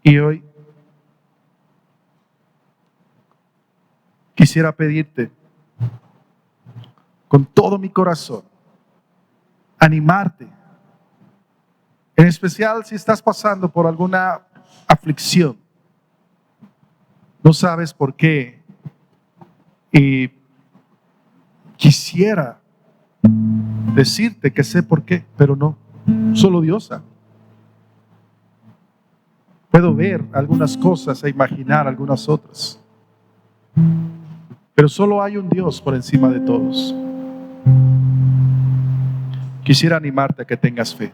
A: Y hoy quisiera pedirte con todo mi corazón, animarte, en especial si estás pasando por alguna aflicción, no sabes por qué, y quisiera decirte que sé por qué, pero no, solo Dios sabe. Puedo ver algunas cosas e imaginar algunas otras, pero solo hay un Dios por encima de todos. Quisiera animarte a que tengas fe.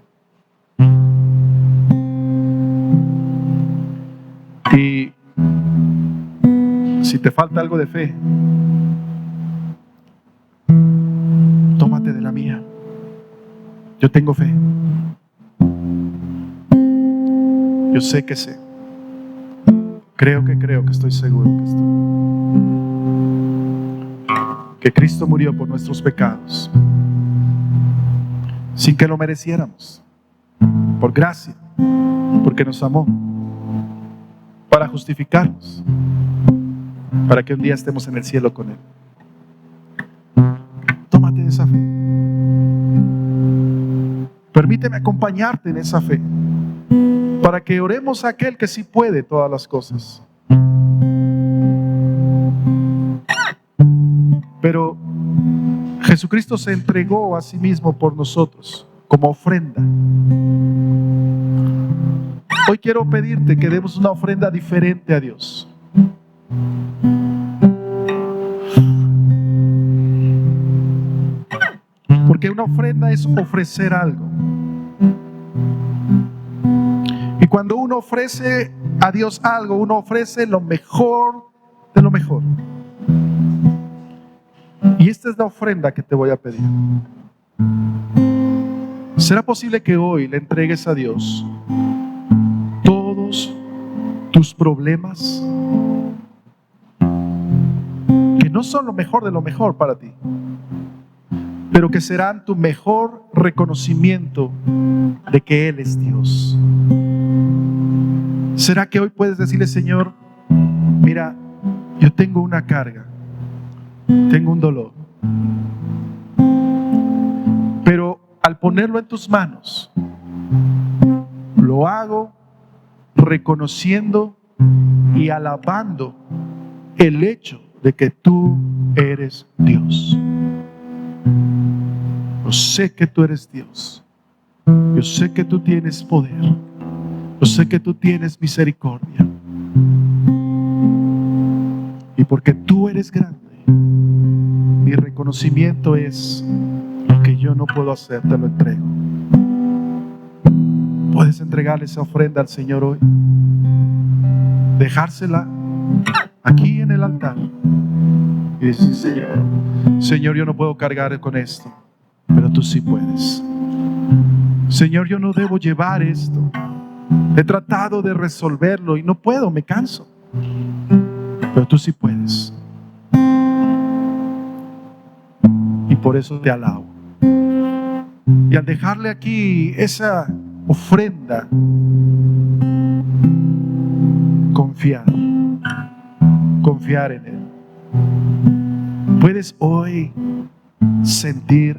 A: Y si te falta algo de fe, tómate de la mía. Yo tengo fe. Yo sé que sé. Creo que estoy seguro que Cristo murió por nuestros pecados sin que lo mereciéramos, por gracia, porque nos amó, para justificarnos, para que un día estemos en el cielo con Él. Tómate de esa fe. Permíteme acompañarte en esa fe, para que oremos a aquel que sí puede todas las cosas. Pero Jesucristo se entregó a sí mismo por nosotros como ofrenda. Hoy quiero pedirte que demos una ofrenda diferente a Dios. Porque una ofrenda es ofrecer algo. Y cuando uno ofrece a Dios algo, uno ofrece lo mejor de lo mejor. Y esta es la ofrenda que te voy a pedir. ¿Será posible que hoy le entregues a Dios todos tus problemas, que no son lo mejor de lo mejor para ti, pero que serán tu mejor reconocimiento de que Él es Dios? ¿Será que hoy puedes decirle: Señor, mira, yo tengo una carga, tengo un dolor, pero al ponerlo en tus manos, lo hago reconociendo y alabando el hecho de que tú eres Dios? Yo sé que tú eres Dios. Yo sé que tú tienes poder. Yo sé que tú tienes misericordia. Y porque tú eres grande, mi reconocimiento es lo que yo no puedo hacer, te lo entrego. Puedes entregarle esa ofrenda al Señor hoy, dejársela aquí en el altar y decir: Señor, yo no puedo cargar con esto, pero tú sí puedes. Señor, yo no debo llevar esto. He tratado de resolverlo y no puedo, me canso, pero tú sí puedes. Y por eso te alabo. Y al dejarle aquí esa ofrenda, confiar en Él. Puedes hoy sentir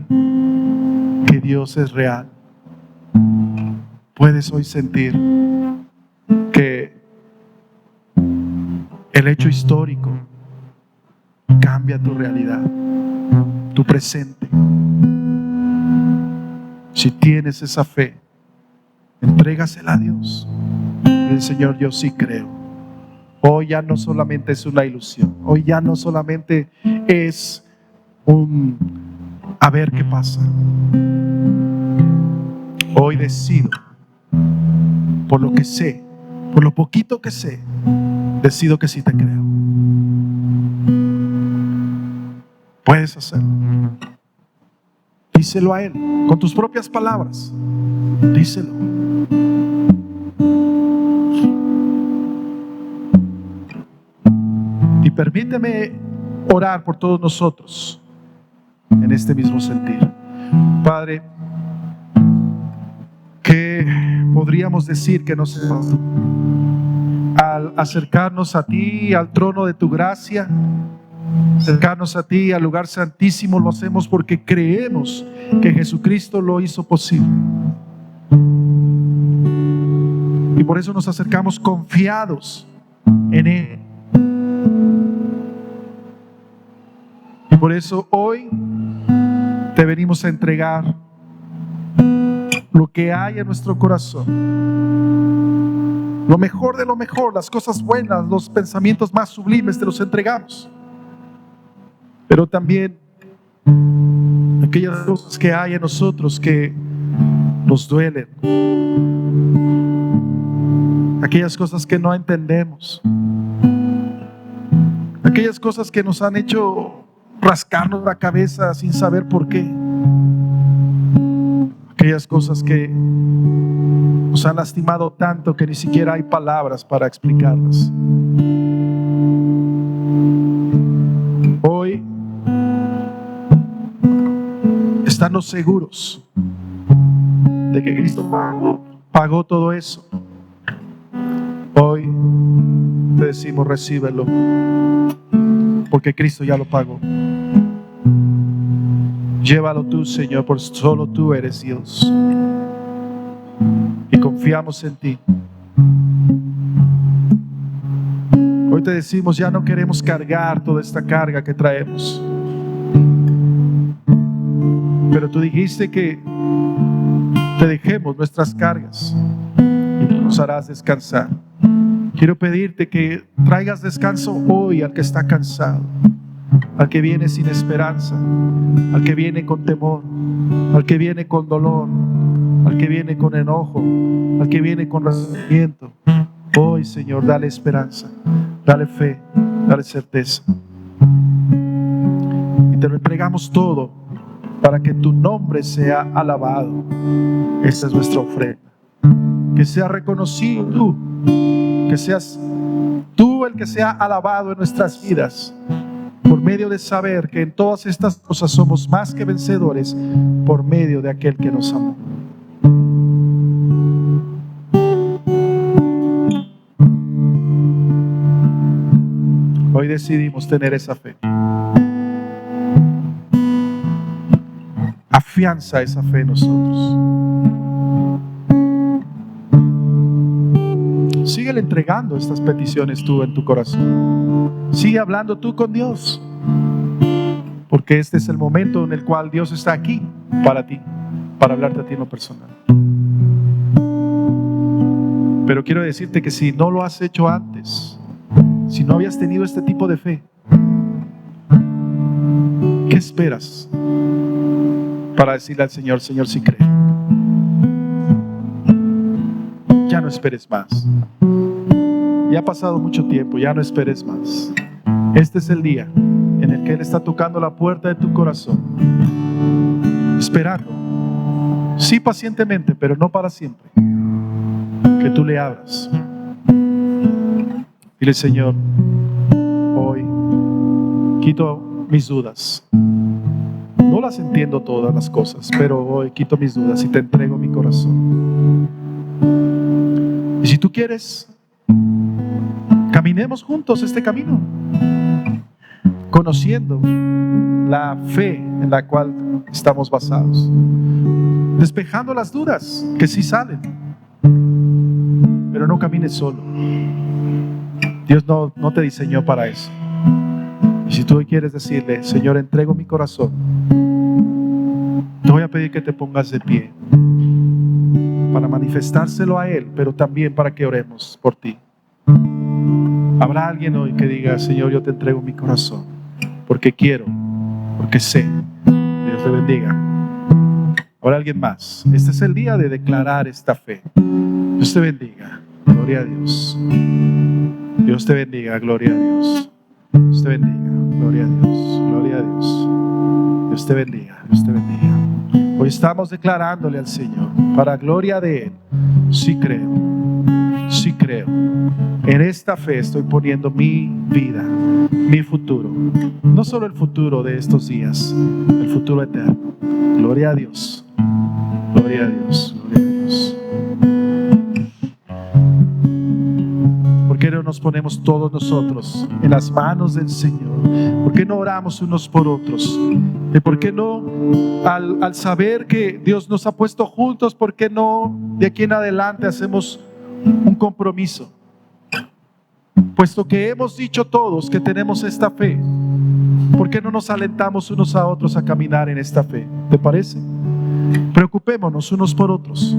A: que Dios es real. Puedes hoy sentir que el hecho histórico cambia tu realidad, tu presente. Si tienes esa fe, entrégasela a Dios. Dile: Señor, yo sí creo. Hoy ya no solamente es una ilusión. Hoy ya no solamente es un a ver qué pasa. Hoy decido, por lo que sé, por lo poquito que sé, decido que sí te creo. Puedes hacerlo. Díselo a Él con tus propias palabras. Díselo. Y permíteme orar por todos nosotros en este mismo sentir. Padre, ¿qué podríamos decir que nos falta? Al acercarnos a ti, al trono de tu gracia, acercarnos a ti, al lugar santísimo, lo hacemos porque creemos que Jesucristo lo hizo posible. Y por eso nos acercamos confiados en Él. Y por eso hoy te venimos a entregar lo que hay en nuestro corazón, lo mejor de lo mejor, las cosas buenas, los pensamientos más sublimes, te los entregamos. Pero también aquellas cosas que hay en nosotros que nos duelen, aquellas cosas que no entendemos, aquellas cosas que nos han hecho rascarnos la cabeza sin saber por qué, aquellas cosas que nos han lastimado tanto que ni siquiera hay palabras para explicarlas. Hoy, estando seguros de que Cristo pagó todo eso, hoy te decimos: recíbelo, porque Cristo ya lo pagó. Llévalo tú, Señor, porque solo tú eres Dios. Y confiamos en ti. Hoy te decimos: ya no queremos cargar toda esta carga que traemos. Pero tú dijiste que te dejemos nuestras cargas y nos harás descansar. Quiero pedirte que traigas descanso hoy al que está cansado, al que viene sin esperanza, al que viene con temor, al que viene con dolor, al que viene con enojo, al que viene con resentimiento. Hoy, Señor, dale esperanza, dale fe, dale certeza. Y te lo entregamos todo para que tu nombre sea alabado. Esta es nuestra ofrenda. Que sea reconocido tú, que seas tú el que sea alabado en nuestras vidas, por medio de saber que en todas estas cosas somos más que vencedores por medio de aquel que nos amó. Hoy decidimos tener esa fe. Afianza esa fe en nosotros. Síguele entregando estas peticiones tú en tu corazón. Sigue hablando tú con Dios, porque este es el momento en el cual Dios está aquí para ti, para hablarte a ti en lo personal. Pero quiero decirte que si no lo has hecho antes, si no habías tenido este tipo de fe, ¿qué esperas para decirle al Señor: Señor, sí creo? Ya no esperes más. Ya ha pasado mucho tiempo, ya no esperes más. Este es el día en el que Él está tocando la puerta de tu corazón, esperando, sí, pacientemente, pero no para siempre, que tú le abras. Dile: Señor, hoy quito mis dudas. No las entiendo todas las cosas, pero hoy quito mis dudas y te entrego mi corazón. Y si tú quieres, caminemos juntos este camino, conociendo la fe en la cual estamos basados, despejando las dudas que sí salen, pero no camines solo. Dios no te diseñó para eso. Y si tú hoy quieres decirle: Señor, entrego mi corazón, te voy a pedir que te pongas de pie para manifestárselo a Él, pero también para que oremos por ti. Habrá alguien hoy que diga: Señor, yo te entrego mi corazón, porque quiero, porque sé. Dios te bendiga. Habrá alguien más. Este es el día de declarar esta fe. Dios te bendiga. Gloria a Dios. Dios te bendiga. Gloria a Dios. Dios te bendiga. Gloria a Dios. Gloria a Dios. Dios te bendiga. Dios te bendiga. Hoy estamos declarándole al Señor, para gloria de Él: sí creo, sí creo. En esta fe estoy poniendo mi vida, mi futuro. No solo el futuro de estos días, el futuro eterno. Gloria a Dios. Gloria a Dios. Gloria a Dios. ¿Por qué no nos ponemos todos nosotros en las manos del Señor? ¿Por qué no oramos unos por otros? ¿Y por qué no, al saber que Dios nos ha puesto juntos, por qué no de aquí en adelante hacemos un compromiso? Puesto que hemos dicho todos que tenemos esta fe, ¿por qué no nos alentamos unos a otros a caminar en esta fe? ¿Te parece? Preocupémonos unos por otros,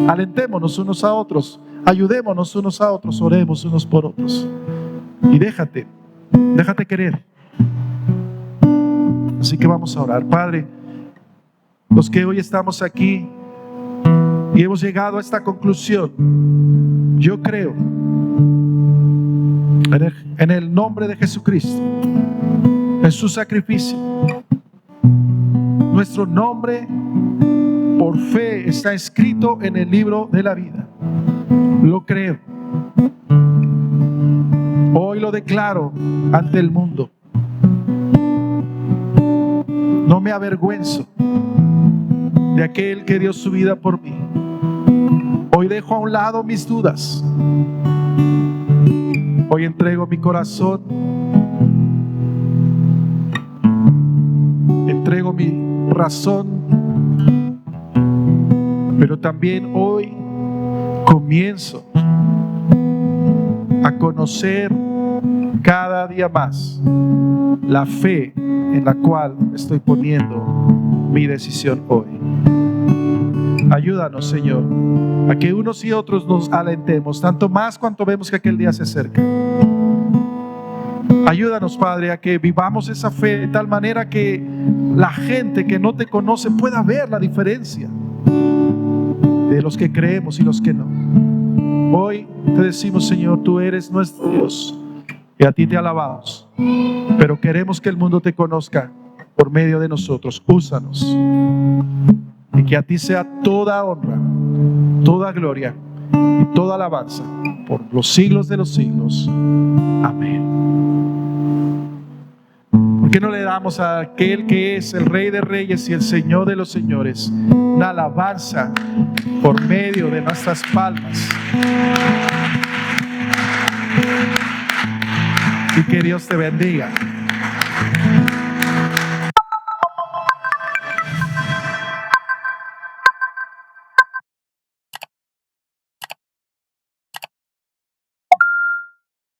A: alentémonos unos a otros, ayudémonos unos a otros, oremos unos por otros. Y déjate querer. Así que vamos a orar. Padre, los que hoy estamos aquí y hemos llegado a esta conclusión, yo creo en el nombre de Jesucristo, en su sacrificio. Nuestro nombre por fe está escrito en el libro de la vida. Lo creo. Hoy lo declaro ante el mundo. No me avergüenzo de aquel que dio su vida por mí. Hoy dejo a un lado mis dudas. Hoy entrego mi corazón. Entrego mi razón. Pero también hoy comienzo a conocer cada día más la fe en la cual estoy poniendo mi decisión hoy. Ayúdanos, Señor, a que unos y otros nos alentemos, tanto más cuanto vemos que aquel día se acerca. Ayúdanos, Padre, a que vivamos esa fe de tal manera que la gente que no te conoce pueda ver la diferencia de los que creemos y los que no. Hoy te decimos, Señor, tú eres nuestro Dios y a ti te alabamos, pero queremos que el mundo te conozca por medio de nosotros. Úsanos y que a ti sea toda honra, toda gloria y toda alabanza por los siglos de los siglos. Amén. ¿Por qué no le damos a aquel que es el Rey de Reyes y el Señor de los Señores una alabanza por medio de nuestras palmas? Y que Dios te bendiga.